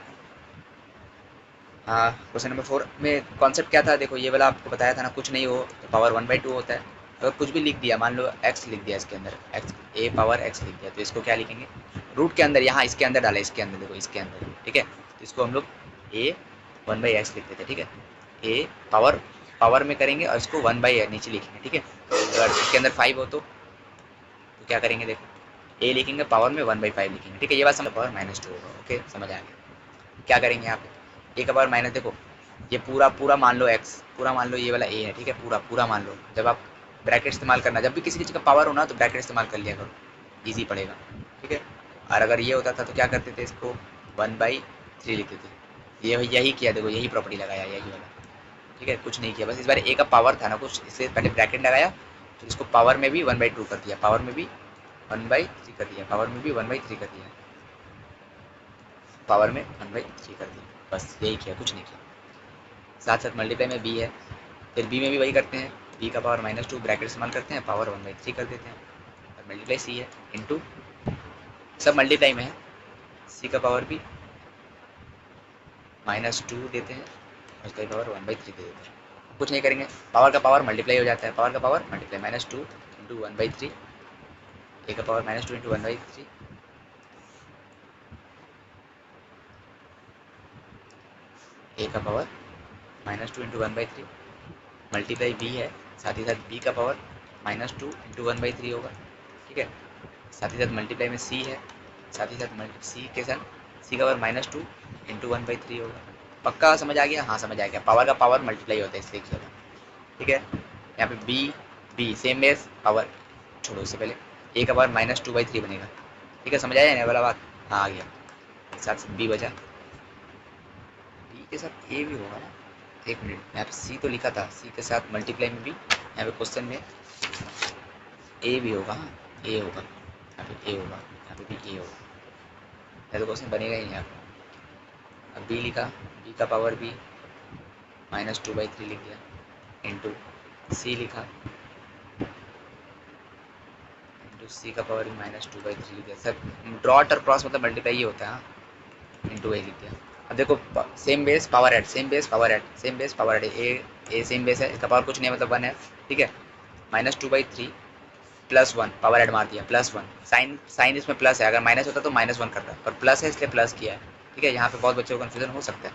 हाँ, क्वेश्चन नंबर 4 में कॉन्सेप्ट क्या था, देखो ये वाला आपको बताया था ना, कुछ नहीं हो तो पावर 1/2 होता है। अगर कुछ भी लिख दिया, मान लो x लिख दिया, इसके अंदर x, a पावर x लिख दिया, तो इसको क्या लिखेंगे, रूट के अंदर, यहाँ इसके अंदर डाला, इसके अंदर, देखो इसके अंदर, ठीक है। तो इसको हम लोग a 1/x लिखते थे, ठीक है। a पावर पावर में करेंगे और इसको 1/a नीचे लिखेंगे, ठीक है। अगर इसके अंदर 5 हो तो क्या करेंगे, देखो a लिखेंगे, पावर में 1/5 लिखेंगे, ठीक है। ये बात समझ, पावर -2 होगा, ओके, समझ आ गया। क्या करेंगे यहाँ पे, a का पावर माइनस, देखो ये पूरा पूरा मान लो x, पूरा मान लो ये वाला a है, ठीक है, पूरा पूरा मान लो। जब आप ब्रैकेट इस्तेमाल करना, जब भी किसी चीज़ का पावर होना तो ब्रैकेट इस्तेमाल कर लिया करो, ईजी पड़ेगा, ठीक है। और अगर ये होता था तो क्या करते थे, इसको 1/3 लिखते थे। ये यही किया, देखो यही प्रॉपर्टी लगाया, यही वाला, ठीक है। कुछ नहीं किया, बस इस बार ए का पावर था ना कुछ, इससे पहले ब्रैकेट लगाया, फिर इसको पावर में भी 1/2 कर दिया, पावर में भी 1/3 कर दिया, पावर में भी 1/3 कर दिया, पावर में 1/3 कर दिया, बस यही किया, कुछ नहीं किया। साथ साथ मल्टीप्लाई में बी है, फिर बी में भी वही करते हैं, बी का पावर -2 ब्रैकेट इस्तेमाल करते हैं, पावर 1/3 कर देते हैं, और मल्टीप्लाई सी है इंटू, सब मल्टीप्लाई में है, सी का पावर भी -2 देते हैं, और उसका पावर 1/3 दे देते हैं। कुछ नहीं करेंगे, पावर का पावर मल्टीप्लाई हो जाता है, पावर का पावर मल्टीप्लाई, -2 इंटू 1/3, ए का पावर -2 इंटू 1/3, ए का पावर -2 इंटू 1/3, मल्टीप्लाई बी है, साथ ही साथ बी का पावर -2 इंटू 1/3 होगा, ठीक है। साथ ही साथ मल्टीप्लाई में सी है, साथ ही साथ सी के साथ सी का पावर -2 इंटू 1/3 होगा। पक्का समझ आ गया? हाँ समझ आ गया, पावर का पावर मल्टीप्लाई होता है इसलिए किया था, ठीक है। यहाँ पे b b same base power, छोड़ो इससे पहले ए का पावर -2/3 बनेगा, ठीक है। समझ आया ना वाला बात? हाँ आ गया। साथ साथ बी बचा, बी के साथ ए भी होगा ना, एक मिनट, यहाँ पे सी तो लिखा था, सी के साथ मल्टीप्लाई में भी, यहाँ पे क्वेश्चन में ए भी होगा, हाँ ए होगा, यहाँ पे ए होगा, यहाँ पे भी ए होगा, या तो क्वेश्चन बनेगा ही यहाँ पे। अब बी लिखा, बी का पावर भी -2/3 लिख दिया, इंटू सी लिखा, इंटू सी का पावर भी -2/3 लिख दिया। सर डॉट और क्रॉस मतलब मल्टीप्लाई ही होता है, हाँ इंटू ए लिख दिया। अब देखो same base power add, same base power add, same base power add, A same base है, इसका पावर कुछ नहीं है मतलब 1 है, ठीक है। -2/3 +1 पावर ऐड मार दिया, +1, साइन साइन इसमें प्लस है, अगर माइनस होता तो -1 करता, और प्लस है इसलिए प्लस किया है, ठीक है। यहाँ पे बहुत बच्चों को कन्फ्यूजन हो सकता है,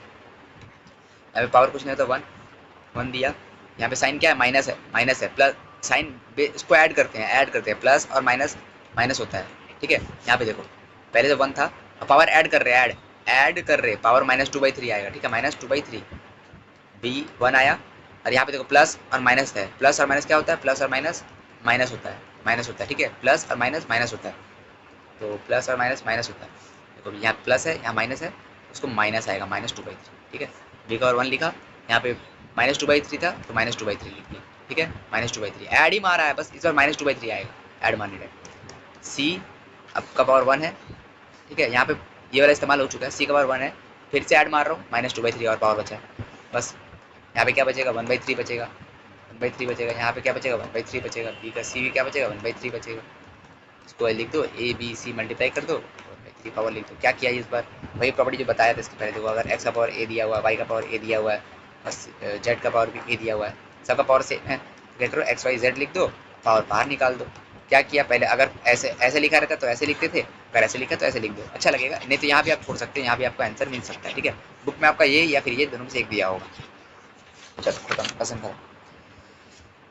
यहाँ पे पावर कुछ नहीं होता, 1 दिया, यहाँ पे साइन क्या है, माइनस है, प्लस साइन इसको ऐड करते हैं, प्लस और माइनस माइनस होता है, ठीक है। यहाँ पे देखो पहले तो 1 था, और पावर ऐड कर रहे हैं, ऐड कर रहे, पावर -2/3 आएगा, ठीक है। -2/3 बी 1 आया, और यहाँ पे देखो प्लस और माइनस है, प्लस और माइनस क्या होता है, प्लस और माइनस माइनस होता है, ठीक है। प्लस और माइनस माइनस होता है, तो प्लस और माइनस माइनस होता है, देखो यहाँ प्लस है, यहाँ माइनस है, उसको माइनस आएगा -2/3, ठीक है। बी का और 1 लिखा, यहाँ पे -2/3 था तो -2/3 लिख दिया, ठीक है। -2/3 ऐड ही मारा है, बस इस बार -2/3 आएगा, ऐड मारने का। सी अब का पावर 1 है, ठीक है, यहाँ पे ये वाला इस्तेमाल हो चुका है, सी का पावर 1 है, फिर से ऐड मार रहा हूँ, -2/3 और पावर बचा है, बस यहाँ पे क्या बचेगा, 1/3 बचेगा, 1/3 बचेगा, यहाँ पे क्या बचेगा, 1/3 बचेगा, बी का सी भी क्या बचेगा, 1/3 बचेगा। इसको लिख दो, ए बी सी मल्टीप्लाई कर दो, 1/3 पावर लिख दो। क्या किया इस बार, वही प्रॉपर्टी जो बताया था इसके पहले, देखो अगर एक्स का पावर ए दिया हुआ है, वाई का पावर ए दिया हुआ है, और जेड का पावर भी ए दिया हुआ है, सबका पावर सेम है, तो क्या करो एक्स वाई जेड लिख दो, पावर बाहर निकाल दो। क्या किया पहले, अगर ऐसे ऐसे लिखा रहता तो ऐसे लिखते थे, अगर ऐसे लिखा तो ऐसे लिख दो, अच्छा लगेगा, नहीं तो यहाँ भी आप छोड़ सकते हैं, यहाँ भी आपको आंसर मिल सकता है, ठीक है। बुक में आपका ये या फिर ये दोनों में से एक दिया होगा। चलो खत्म, पसंद करो।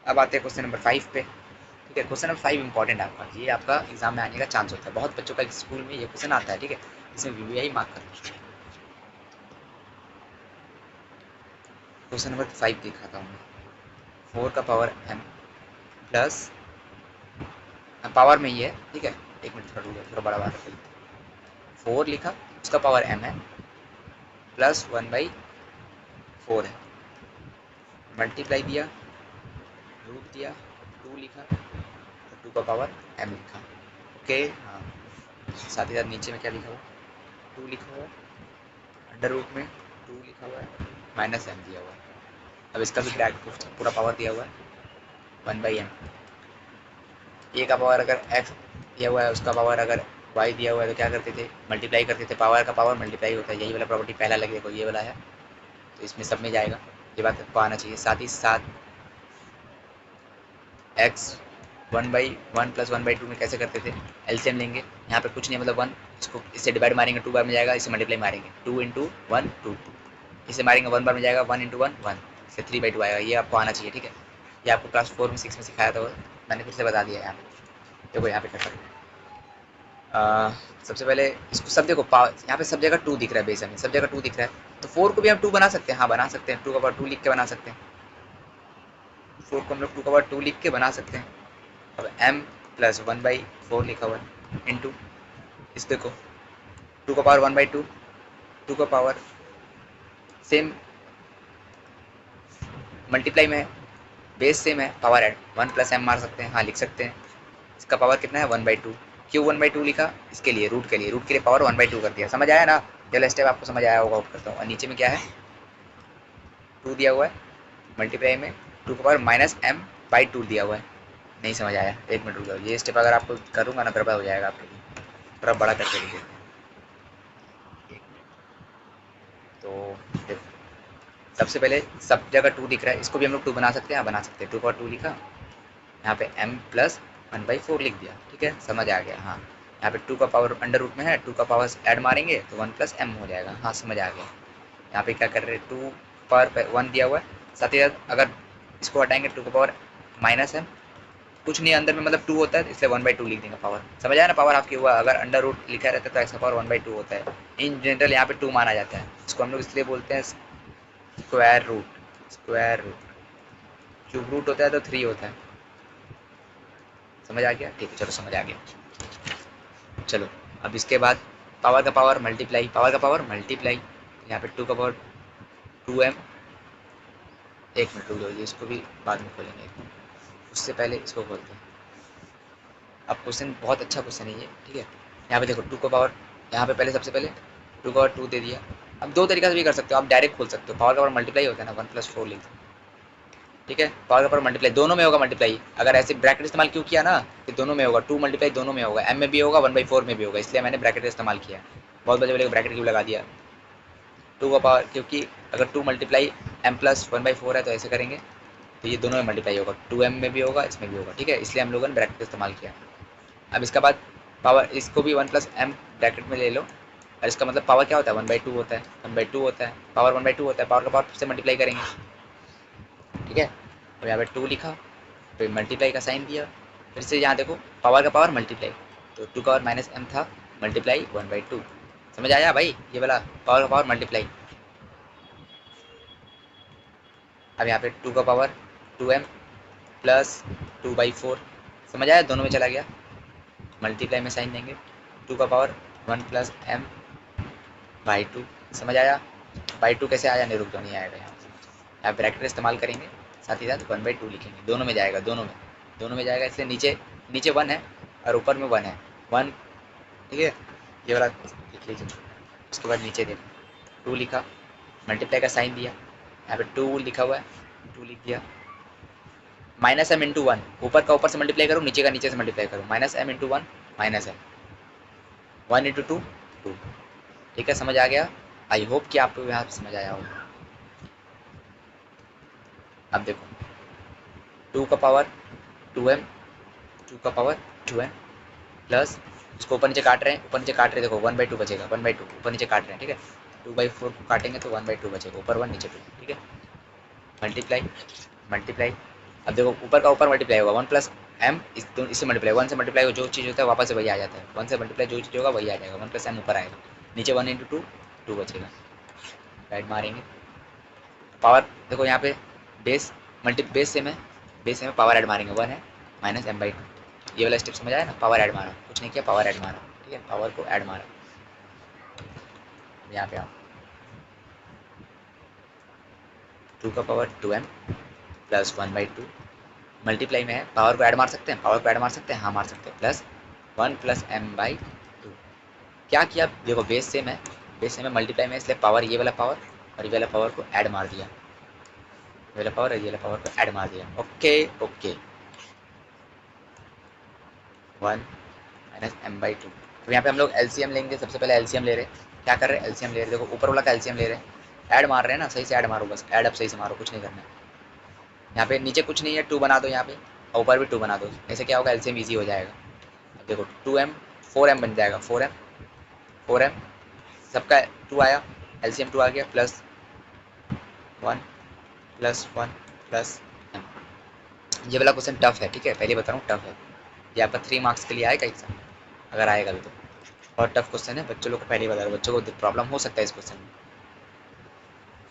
अब आते हैं क्वेश्चन नंबर 5 पे, ठीक है। क्वेश्चन नंबर 5 इंपॉर्टेंट है आपका, ये आपका एग्जाम में आने का चांस होता है, बहुत बच्चों का स्कूल में ये क्वेश्चन आता है, ठीक है, इसमें वीवीआई मार्क कर। क्वेश्चन नंबर 5 दिखाता हूँ मैं, 4 का पावर m प्लस, पावर में ही है, ठीक है, एक मिनट थोड़ा बड़ा बात है, 4 लिखा, उसका पावर m है, प्लस 1/4 है, मल्टीप्लाई दिया, रूट दिया, 2 लिखा, 2 का पावर m लिखा, ओके। हाँ, साथ ही साथ नीचे में क्या लिखा हुआ, 2 लिखा हुआ, अंडर रूट में 2 लिखा हुआ है, -m दिया हुआ है। अब इसका भी ब्रैकेट पूरा पावर दिया हुआ है, 1/m। ए का पावर अगर x दिया हुआ है, उसका पावर अगर y दिया हुआ है, तो क्या करते थे, मल्टीप्लाई करते थे, पावर का पावर मल्टीप्लाई होता है, यही वाला प्रॉपर्टी पहला लगे, देखो ये वाला है, तो इसमें सब में जाएगा, ये बात आपको आना चाहिए। साथ ही साथ x 1/1 प्लस 1/2 में कैसे करते थे, एलसीएम लेंगे, यहाँ पे कुछ नहीं मतलब 1, इसको इससे डिवाइड मारेंगे 2 बार में जाएगा, इसे मल्टीप्लाई मारेंगे 2 इंटू 1 2, इसे मारेंगे 1 बार में जाएगा, 1 इंटू 1 1, इससे 3/2 आएगा, ये आपको आना चाहिए, ठीक है। ये आपको क्लास 4 में 6 में सिखाया था, मैंने फिर से बता दिया यहाँ पे, देखो यहाँ पे क्या करें, सबसे पहले इसको सब देखो, यहाँ पे सब जगह 2 दिख रहा है, बेस में सब जगह 2 दिख रहा है, तो 4 को भी हम 2 बना सकते हैं, हाँ बना सकते हैं, 2 का पावर 2 लिख के बना सकते हैं, 4 को हम लोग 2 लिख के बना सकते हैं। अब m प्लस 1/4 लिखा हुआ है इंटू इस देखो 2 1/2, 2 सेम मल्टीप्लाई में है, बेस सेम है, पावर ऐड 1 प्लस एम मार सकते हैं, हाँ लिख सकते हैं। इसका पावर कितना है 1/2। क्यों 1/2 लिखा? इसके लिए रूट के लिए पावर 1/2 कर दिया। समझ आया ना? पहला स्टेप आपको समझ आया होगा, आउट करता हूँ। और नीचे में क्या है 2 दिया हुआ है, मल्टीप्लाई में 2 दिया हुआ है। नहीं समझ आया? एक मिनट रुक जाओ, ये स्टेप अगर आपको करूँगा ना गड़बड़ हो जाएगा आपके लिए, थोड़ा बड़ा करके लीजिए। तो देखो सबसे पहले सब जगह 2 दिख रहा है, इसको भी हम लोग 2 बना सकते हैं, बना सकते हैं। 2 लिखा, यहाँ पे m प्लस 1/4 लिख दिया, ठीक है, समझ आ गया। हाँ यहाँ पे 2 का पावर अंडर रूट में है, 2 का पावर ऐड मारेंगे तो 1 प्लस एम हो जाएगा। हाँ समझ आ गया। यहाँ पे क्या कर रहे हैं 2 पावर 1 दिया हुआ है, साथ ही साथ अगर इसको हटाएंगे 2 का पावर माइनस एम, कुछ नहीं अंदर में मतलब 2 होता है, इसलिए 1/2 लिख देंगे पावर। समझ आया ना? पावर आपकी हुआ, अगर अंडर रूट लिखा रहता है तो एक्स पावर 1/2 होता है। इन जनरल यहाँ पे 2 माना जाता है, इसको हम लोग इसलिए बोलते हैं square root. Square root cube root होता है तो 3 होता है। समझ आ गया? ठीक है, चलो समझ आ गया। चलो अब इसके बाद पावर का पावर मल्टीप्लाई, पावर का पावर मल्टीप्लाई, यहाँ पे 2 का पावर 2m। एक मिनट रुक जाइए, इसको भी बाद में खोलेंगे, उससे पहले इसको खोलते हैं। अब क्वेश्चन बहुत अच्छा क्वेश्चन है ये, ठीक है। यहाँ पे देखो 2 का पावर, यहाँ पे पहले सबसे पहले 2 का पावर 2 दे दिया। अब दो तरीका से भी कर सकते हो आप, डायरेक्ट खोल सकते हो। पावर का पावर मल्टीप्लाई होता है ना, 1 + 4 लिख दो, ठीक है। पावर का पावर मल्टीप्लाई दोनों में होगा मल्टीप्लाई, अगर ऐसे ब्रैकेट इस्तेमाल क्यों किया ना कि दोनों में होगा, 2 मल्टीप्लाई दोनों में होगा, m में भी होगा 1/4 में भी होगा, इसलिए मैंने ब्रैकेट का इस्तेमाल किया। बहुत बड़े बड़े ब्रैकेट क्यों लगा दिया? 2 का पावर, क्योंकि अगर 2 मल्टीप्लाई m प्लस 1/4 है तो ऐसे करेंगे तो ये दोनों में मल्टीप्लाई होगा, 2m में भी होगा इसमें भी होगा, ठीक है, इसलिए हम लोगों ने ब्रैकेट का इस्तेमाल किया। अब इसके बाद पावर, इसको भी 1 + m ब्रैकेट में ले लो, और इसका मतलब पावर क्या होता है 1/2 होता है, 1/2 होता है, पावर 1/2 होता है, पावर का पावर फिर से मल्टीप्लाई करेंगे, ठीक है। और यहाँ पे 2 लिखा, फिर मल्टीप्लाई का साइन दिया, फिर से यहाँ देखो पावर का पावर मल्टीप्लाई, तो 2 का पावर माइनस m था, मल्टीप्लाई 1/2। समझ आया भाई? ये वाला पावर का पावर मल्टीप्लाई। अब यहाँ पे 2 का पावर 2m प्लस 2/4, समझ आया? दोनों में चला गया, मल्टीप्लाई में साइन देंगे, 2 का पावर 1 + m/2। समझ आया? बाई 2 कैसे आया? नहीं रुक तो नहीं आएगा, यहाँ ब्रैकेट इस्तेमाल करेंगे, साथ ही साथ 1/2 लिखेंगे, दोनों में जाएगा, दोनों में जाएगा, इसलिए नीचे नीचे 1 है और ऊपर में 1 है, 1, ठीक है, ये वाला लिख लीजिए। उसके बाद नीचे देखो 2 लिखा, मल्टीप्लाई का साइन दिया, यहाँ पे 2 लिखा हुआ है, 2 लिख दिया, -m × 1, ऊपर का ऊपर से मल्टीप्लाई करो, नीचे का नीचे से मल्टीप्लाई करो, -m × 1 -m, 1 × 2 2, ठीक है, समझ आ गया? आई होप कि आपको यहाँ समझ आया होगा। अब देखो 2 का पावर 2m, 2 का पावर 2m प्लस, इसको ऊपर नीचे काट रहे हैं, ऊपर नीचे काट रहे हैं, देखो 1/2 बचेगा, 1/2 ऊपर नीचे काट रहे हैं, ठीक है, 2/4 को काटेंगे तो 1/2 बचेगा, ऊपर 1 नीचे 2, ठीक है, मल्टीप्लाई मल्टीप्लाई। अब देखो ऊपर का ऊपर मल्टीप्लाई होगा, 1 + m, इससे मल्टीप्लाई, 1 से मल्टीप्लाई हो जो चीज़ होता है वापस से वही आ जाता है, 1 से मल्टीप्लाई जो चीज़ होगा वही आ जाएगा, 1 + m ऊपर आएगा, नीचे 1 × 2 2 बचेगा, राइट मारेंगे। पावर देखो यहाँ पे बेस बेस सेम है, बेस सेम है, पावर ऐड मारेंगे, 1 है -m/2। ये वाला स्टेप समझ आया ना? पावर ऐड मारा, कुछ नहीं किया, पावर ऐड मारा, ठीक है, पावर को ऐड मारा। यहाँ पे आओ 2 का पावर 2m प्लस 1/2, मल्टीप्लाई में है, पावर को ऐड मार सकते हैं, पावर को ऐड मार सकते हैं, हाँ मार सकते हैं, प्लस 1 + m/2। क्या किया? देखो बेस सेम है, बेस सेम है, मल्टीप्लाई में, इसलिए पावर, ये वाला पावर और ये वाला पावर को ऐड मार दिया, ये वाला पावर और ये वाला पावर को ऐड मार दिया, ओके ओके, 1 - m/2। तो यहाँ पे हम लोग एलसीएम लेंगे, सबसे पहले एलसीएम ले रहे हैं, क्या कर रहे हैं एलसीएम ले रहे हैं, देखो ऊपर वाला का एलसीएम ले रहे हैं, ऐड मार रहे हैं ना, सही से ऐड मारो, बस ऐड अप सही से मारो, कुछ नहीं करना है। यहाँ पे नीचे कुछ नहीं है, 2 बना दो यहाँ पे, और ऊपर भी 2 बना दो, ऐसे क्या होगा एलसीएम ईजी हो जाएगा। अब देखो 2m 4m बन जाएगा, 4m सबका 2 आया, एलसीएम 2 आ गया, प्लस 1 + 1 + m। ये वाला क्वेश्चन टफ है, ठीक है, पहले बता रहा हूँ टफ है, ये आपका 3 मार्क्स के लिए आएगा एग्जाम, अगर आएगा भी तो। बहुत टफ क्वेश्चन है, बच्चों लोग को पहले बता रहा हूँ, बच्चों को प्रॉब्लम हो सकता है इस क्वेश्चन में।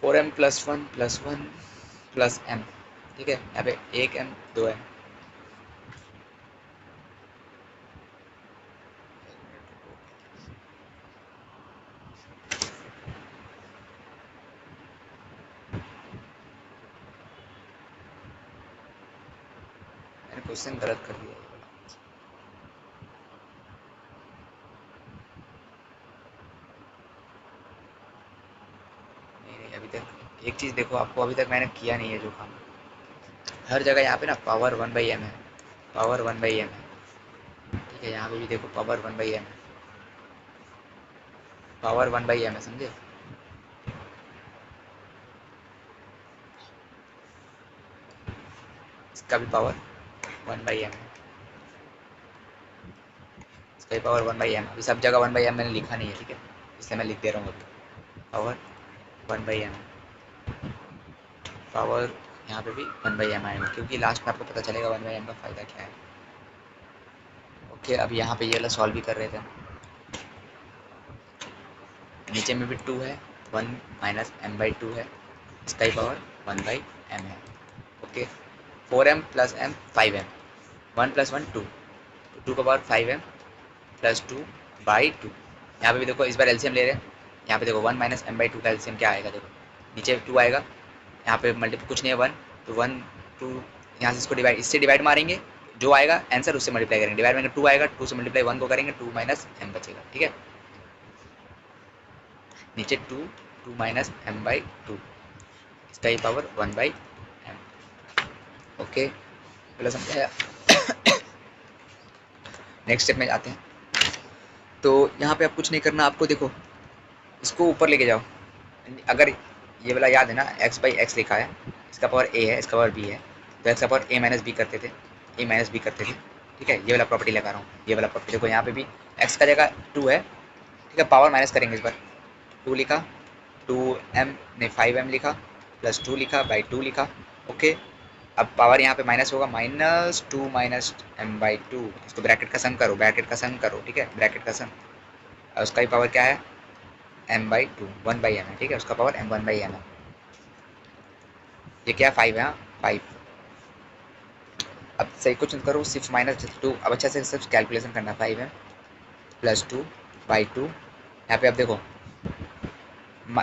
4m + 1 + 1 + m, ठीक है। यहाँ पे 1m 2m, मैंने क्वेश्चन गलत कर दिया ये वाला। नहीं नहीं, अभी तक एक चीज़ देखो, आपको अभी तक मैंने किया नहीं है जो काम। हर जगह यहाँ पे ना पावर 1/m है, पावर 1/m है, ठीक है। यहाँ पे भी देखो पावर 1/m है, पावर 1/m है, समझे। इसका भी पावर 1/m है, इसका भी पावर 1/m। अभी सब जगह 1/m मैंने लिखा नहीं है, ठीक है, इसलिए मैं लिख दे रहा हूँ अभी पावर 1/m है। पावर यहाँ पे भी 1/m आएगा, क्योंकि लास्ट में आपको पता चलेगा 1/m का फ़ायदा क्या है। ओके, अब यहाँ पे ये वाला सॉल्व भी कर रहे थे, नीचे में भी 2 है, 1 माइनस m/2 है, इसका ही पावर 1/m है। Okay, 4m plus m 5m, 1 plus 1 2, 2 का पावर 5m प्लस 2/2। यहाँ पे भी देखो, इस बार एलसीएम ले रहे हैं, यहाँ पे देखो 1 माइनस m/2 का एलसीएम क्या आएगा, देखो नीचे 2 आएगा, यहाँ पे मल्टीप्लाई कुछ नहीं है 1, तो 1 2, यहाँ से इसको डिवाइड, इससे डिवाइड मारेंगे, जो आएगा आंसर उससे मल्टीप्लाई करेंगे, डिवाइड में 2 आएगा, 2 से मल्टीप्लाई 1 को करेंगे, 2 माइनस m बचेगा, ठीक है। नीचे 2, 2 माइनस m/2, इसका ही पावर 1/m। ओके, बोला समझाया। नेक्स्ट स्टेप में आते हैं। तो यहाँ पे आप कुछ नहीं करना, आपको देखो इसको ऊपर लेके जाओ। अगर ये वाला याद है ना, x/x लिखा है, इसका पावर a है, इसका पावर b है, तो x का पावर a माइनस बी करते थे, a माइनस बी करते थे, ठीक है। ये वाला प्रॉपर्टी लगा रहा हूँ, ये वाला प्रॉपर्टी देखो, यहाँ पे भी x का जगह 2 है, ठीक है, पावर माइनस करेंगे इस बार, 2 लिखा, 2m ने 5m लिखा, प्लस 2 लिखा, बाई 2 लिखा। ओके, अब पावर यहाँ पे माइनस होगा, -2 माइनस m/2, इसको ब्रैकेट का सम करो, ब्रैकेट का सम करो, ठीक है, ब्रैकेट का सम, और उसका ही पावर क्या है m/2, 1/m है, ठीक है, उसका पावर m1/m है। ये क्या 5 है, हाँ 5। अब सही कुछ करो, सिर्फ -2, अब अच्छा से सिर्फ कैलकुलेशन करना, 5m प्लस 2/2। यहाँ पे अब देखो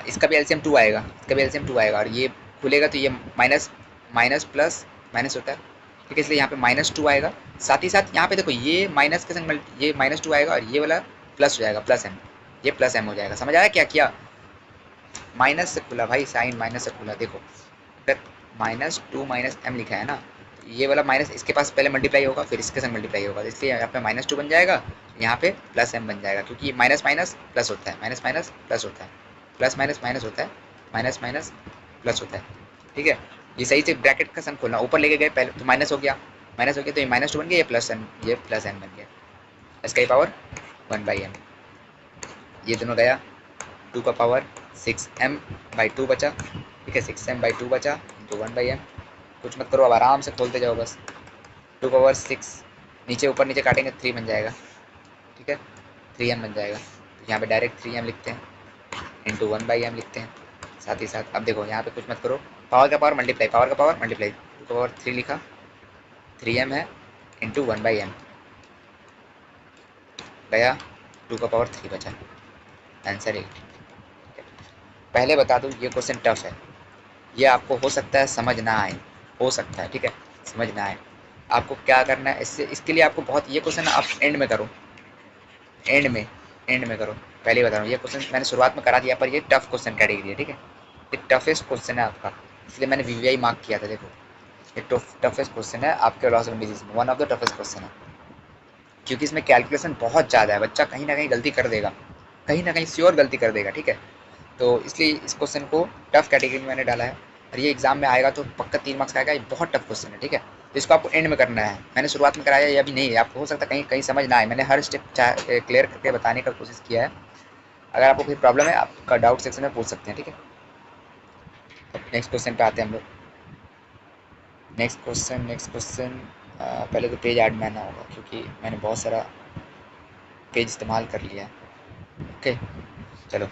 इसका भी एलसीएम 2 आएगा, इसका भी एलसीएम 2 आएगा, और ये खुलेगा तो ये माइनस माइनस प्लस माइनस होता है, ठीक है, इसलिए यहाँ पे -2 आएगा। साथ ही साथ यहाँ पे देखो ये माइनस के संग ये -2 आएगा, और ये वाला प्लस हो जाएगा, प्लस m, ये प्लस m हो जाएगा। समझ आया क्या किया, माइनस से खुला भाई, साइन माइनस से खुला। देखो अगर -2 माइनस m लिखा है ना, तो ये वाला माइनस इसके पास पहले मल्टीप्लाई होगा, फिर इसके संग मल्टीप्लाई होगा, इसलिए यहाँ पे -2 बन जाएगा, यहाँ पे प्लस m बन जाएगा, क्योंकि माइनस माइनस प्लस होता है, माइनस माइनस प्लस होता है, प्लस माइनस माइनस होता है, माइनस माइनस प्लस होता है, ठीक है। ये सही से ब्रैकेट का सम खोलना, ऊपर लेके गए पहले तो माइनस हो गया, माइनस हो गया, तो ये -2 बन गया, ये प्लस m, ये प्लस m बन गया, इसका ही पावर 1/m। ये दोनों गया, 2 का पावर 6m/2 बचा, ठीक है, 6m/2 बचा इंटू 1/m। कुछ मत करो, अब आराम से खोलते जाओ बस। 2 का पावर 6, नीचे ऊपर नीचे काटेंगे 3 बन जाएगा, ठीक है, 3m बन जाएगा, तो यहाँ पे डायरेक्ट 3m लिखते हैं, इंटू 1/m लिखते हैं। साथ ही साथ अब देखो यहाँ पे कुछ मत करो, पावर का पावर मल्टीप्लाई, पावर का पावर मल्टीप्लाई, 2 का पावर 3 लिखा, 3m है, इंटू 1/m गया, 2 का पावर 3 बचा, आंसर 8। पहले बता दूँ ये क्वेश्चन टफ है, ये आपको हो सकता है समझ ना आए, हो सकता है, ठीक है, समझ ना आए। आपको क्या करना है, इससे इसके लिए आपको बहुत, ये क्वेश्चन आप एंड में करो, एंड में, एंड में करो। पहले ही बता रहा हूँ, ये क्वेश्चन मैंने शुरुआत में करा दिया, पर ये टफ क्वेश्चन कैटेगरी है, ठीक है, ये टफेस्ट क्वेश्चन है आपका, इसलिए मैंने वीवीआई मार्क किया था। देखो ये टफेस्ट क्वेश्चन है आपके लॉस ऑफ डिजीज में, one of the toughest question है, क्योंकि इसमें कैलकुलेशन बहुत ज़्यादा है, बच्चा कहीं ना कहीं गलती कर देगा, कहीं ना कहीं श्योर गलती कर देगा, ठीक है। तो इसलिए इस क्वेश्चन को टफ कैटेगरी में मैंने डाला है, और ये एग्जाम में आएगा तो पक्का 3 मार्क्स का आएगा, ये बहुत टफ क्वेश्चन है, ठीक है। तो इसको आपको एंड में करना है, मैंने शुरुआत में कराया, ये अभी नहीं है, आपको हो सकता है कहीं कहीं समझ ना आए, मैंने हर स्टेप क्लियर करके बताने का कोशिश किया है। अगर आपको कोई प्रॉब्लम है, आपका डाउट सेक्शन में पूछ सकते हैं, ठीक है। अब नेक्स्ट क्वेश्चन पे आते हैं हम लोग। नेक्स्ट क्वेश्चन पहले तो पेज ऐड में आना होगा, क्योंकि मैंने बहुत सारा पेज इस्तेमाल कर लिया है। ओके चलो,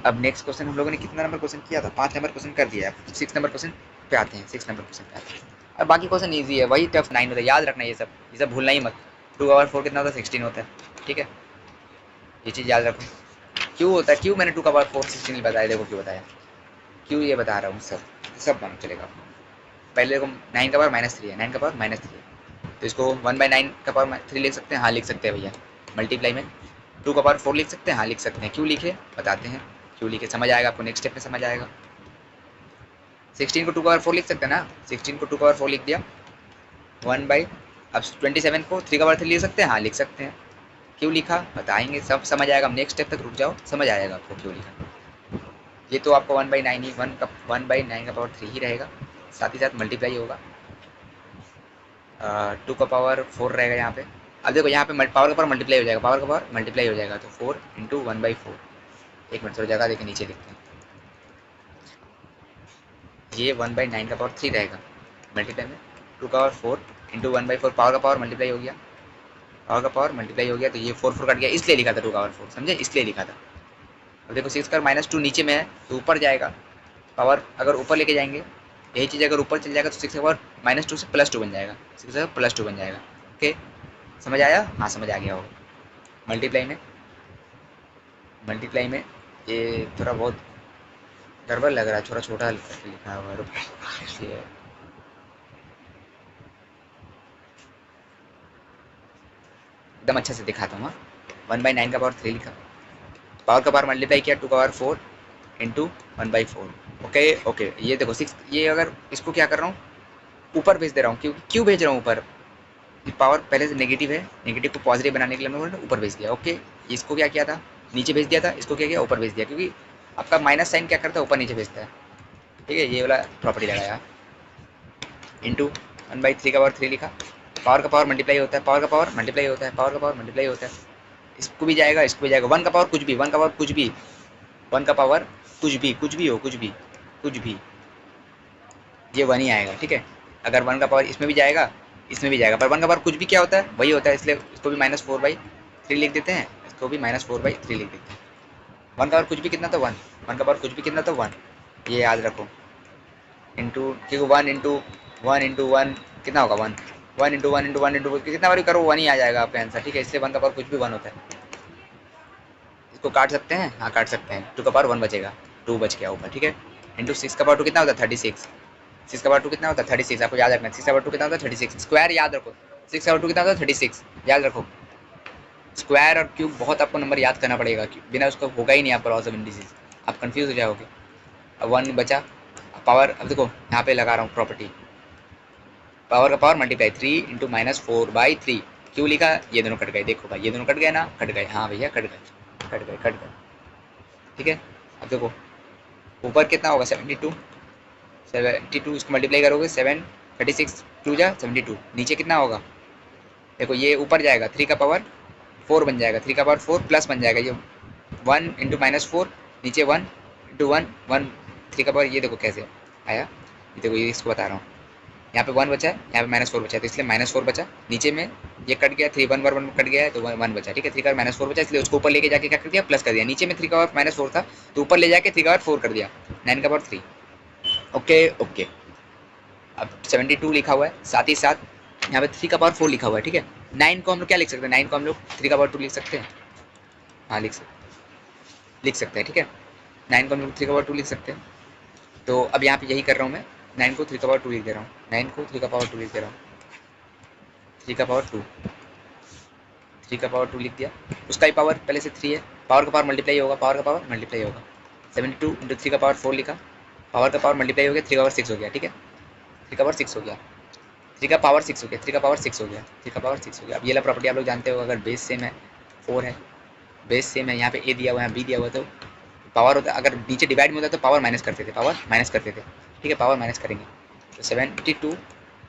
अब नेक्स्ट क्वेश्चन हम लोगों ने कितना नंबर क्वेश्चन किया था, 5 नंबर क्वेश्चन कर दिया है। 6 नंबर क्वेश्चन पे आते हैं, 6 नंबर क्वेश्चन पे आते हैं। अब बाकी क्वेश्चन ईजी है, वही टफ 9 होता है, याद रखना ये सब भूलना ही मत। 2 का पावर 4 कितना होता है, 16 होता है, ठीक है, ये चीज़ याद रखो। क्यों होता है, क्यों मैंने 2 का पावर 4 16 बताया, देखो क्यों बताया, क्यों ये बता रहा हूँ, सब मालूम चलेगा। पहले देखो 9 का पावर -3 है, 9 का पावर -3 है, तो इसको 1/9 का पावर 3 लिख सकते हैं, हाँ लिख सकते हैं भैया। मल्टीप्लाई में 2 का पावर 4 लिख सकते हैं, हाँ लिख सकते हैं। क्यों लिखे बताते हैं, क्यों लिखे समझ आएगा आपको, नेक्स्ट स्टेप में समझ आएगा। 16 को 2 का पावर 4 लिख सकते हैं ना, 16 को 2 का पावर 4 लिख दिया 1/, अब 27 को 3 का पावर 3 लिख सकते हैं, हाँ लिख सकते हैं। क्यों लिखा बताएंगे, सब समझ आएगा, नेक्स्ट स्टेप तक रुक जाओ, समझ आएगा आपको क्यों लिखा। ये तो आपका 1/9 ही 1/9 का पावर 3 ही रहेगा, साथ ही साथ मल्टीप्लाई होगा। 2 का पावर 4 रहेगा यहाँ पे। अब देखो यहाँ पे पावर का पावर मल्टीप्लाई हो जाएगा, पावर का पावर मल्टीप्लाई हो जाएगा, तो 4 × 1/4। एक मिनट थोड़ी जगह देके नीचे लिखते हैं, ये 1/9 का पावर 3 रहेगा मल्टीप्लाई में। 2 का पावर 4 × 1/4, पावर का पावर मल्टीप्लाई हो गया, पावर का पावर मल्टीप्लाई हो गया, तो ये 4 कट गया, इसलिए लिखा था 2 का पावर 4, समझे, इसलिए लिखा था। अब देखो 6 का -2 नीचे में है तो ऊपर जाएगा, पावर अगर ऊपर लेके जाएंगे, यही चीज़ अगर ऊपर चल जाएगा तो 6 का पावर -2 से +2 बन जाएगा, 6 का +2 बन जाएगा। ओके समझ आया, हाँ समझ आ गया हो। मल्टीप्लाई में ये थोड़ा बहुत गड़बड़ लग रहा है, थोड़ा छोटा लिखा हुआ है, इसलिए एकदम अच्छे से दिखाता हूँ। 1/9 का पावर 3 लिखा, पावर का पावर मल्टीप्लाई किया 2 का पावर 4 × 1/4। ओके ओके, ये देखो 6, ये अगर इसको क्या कर रहा हूँ, ऊपर भेज दे रहा हूँ, क्यों भेज रहा हूँ ऊपर, पावर पहले से नेगेटिव है, नेगेटिव को पॉजिटिव बनाने के लिए हम लोगों ने ऊपर भेज दिया। ओके, इसको क्या किया था, नीचे भेज दिया था, इसको क्या किया, ऊपर भेज दिया, क्योंकि आपका माइनस साइन क्या करता है, ऊपर नीचे भेजता है, ठीक है, ये वाला प्रॉपर्टी लगाया। इंटू 1/3 का पावर 3 लिखा, पावर का पावर मल्टीप्लाई होता है, पावर का पावर मल्टीप्लाई होता है, पावर का पावर मल्टीप्लाई होता है, इसको भी जाएगा, इसको भी जाएगा। 1 का पावर कुछ भी, 1 का पावर कुछ भी, 1 का पावर कुछ भी हो, कुछ भी, ये 1 ही आएगा, ठीक है। अगर 1 का पावर इसमें भी जाएगा, इसमें भी जाएगा, पर 1 का पावर कुछ भी क्या होता है, वही होता है, इसलिए इसको भी -4/3 लिख देते हैं, इसको भी -4/3 लिख देते हैं। 1 का पावर कुछ भी कितना था 1, 1 का पावर कुछ भी कितना था 1, ये याद रखो। इंटू, क्योंकि 1 × 1 कितना होगा 1, 1 × 1 कितना बार भी करो 1 ही आ जाएगा आपका आंसर, ठीक है, इसलिए 1 का पावर कुछ भी 1 होता है। इसको काट सकते हैं, हाँ काट सकते हैं, 2 का पावर 1 बचेगा, 2 बच गया ऊपर, ठीक है। इंटू 6 का पावर 2 कितना होता है 36, 6 का पावर 2 कितना होता है 36, आपको याद रखना है, 6 का पावर 2 कितना होता है 36, स्क्वायर याद रखो, 6 का पावर 2 कितना होता है 36, याद रखो। स्क्वायर और क्यूब बहुत आपको नंबर याद करना पड़ेगा, बिना उसका होगा ही नहीं आपका लॉस ऑफ इंडिसेस, आप कंफ्यूज हो जाओगे। अब 1 बचा, पावर अब देखो यहाँ पे लगा रहा हूँ प्रॉपर्टी, पावर का पावर मल्टीप्लाई 3 × -4/3, क्यों लिखा, ये दोनों कट गए, देखो भाई ये दोनों कट गए ना, कट गए, हाँ भैया कट गए, ठीक है। अब देखो ऊपर कितना होगा 72, इसको मल्टीप्लाई करोगे 7, 36 2 जा 72, नीचे कितना होगा, देखो ये ऊपर जाएगा 3 का पावर 4 बन जाएगा, 3 का पावर 4 प्लस बन जाएगा, ये 1 × -4, नीचे 1 × 1 1, 3 का पावर, ये देखो कैसे आया, ये देखो ये इसको बता रहा हूँ, यहाँ पे 1 बचा है, यहाँ पे -4 बचा है, तो इसलिए -4 बचा, नीचे में ये कट गया, 3 1 1 कट गया है, तो 1 बचा, ठीक है। 3 का -4 बचा, इसलिए उसको ऊपर लेके जाके क्या कर दिया, प्लस कर दिया, नीचे में 3 का पावर -4 था, तो ऊपर ले जाके 3 का पावर 4 कर दिया, 9 का पावर 3। ओके ओके, अब 72 लिखा हुआ है, साथ ही साथ यहाँ पे 3 का पावर 4 लिखा हुआ है, ठीक है। 9 को हम लोग क्या लिख सकते हैं, 9 को हम लोग 3 का पावर 2 लिख सकते हैं, हाँ लिख सकते हैं, ठीक है। 9 को हम लोग 3 का पावर 2 लिख सकते हैं, तो अब यहाँ पे यही कर रहा हूँ मैं, 9 को 3 का पावर 2 लिख दे रहा हूँ, 9 को 3 का पावर 2 लिख दे रहा हूँ, 3 का पावर 2, 3 का पावर 2 लिख दिया, उसका ही पावर पहले से 3 है, पावर का पावर मल्टीप्लाई होगा, पावर का पावर मल्टीप्लाई होगा, 72 × 3 का पावर 4 लिखा, पावर का पावर मल्टीप्लाई हो गया, 3 का पावर 6 हो गया, ठीक है, 3 का पावर 6 हो गया, 3 का पावर 6 हो गया, 3 का पावर 6 हो गया, 3 का पावर 6 हो गया। अब ये ला प्रॉपर्टी आप लोग जानते हो, अगर बेस सेम है 4 है, बेस सेम है, यहाँ पे ए दिया हुआ है, बी दिया हुआ, तो पावर होता है, अगर नीचे डिवाइड में होता है तो पावर माइनस करते थे, ठीक है, पावर माइनस करेंगे, तो 72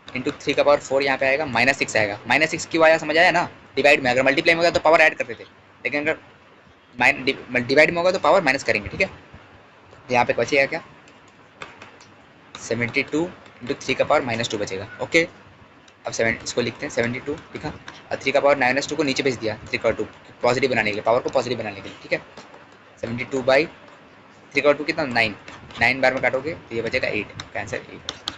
× 3 का पावर 4 यहाँ पे आएगा, -6 आएगा, -6 क्यों आया समझ आया ना, डिवाइड में, अगर मल्टीप्लाई में होगा तो पावर ऐड करते थे, लेकिन अगर डिवाइड में होगा तो पावर माइनस करेंगे, ठीक है। यहाँ पे बचेगा क्या, 72 × 3 का पावर -2 बचेगा, ओके। अब 7 इसको लिखते हैं, 72 लिखा, और 3 का पावर -2 को नीचे भेज दिया, 3 का 2 पॉजिटिव बनाने के लिए, पावर को पॉजिटिव बनाने के लिए, ठीक है। 72/3 3 का 2 कितना 9, 9 बार में काटोगे तो ये बचेगा 8 का आंसर 8।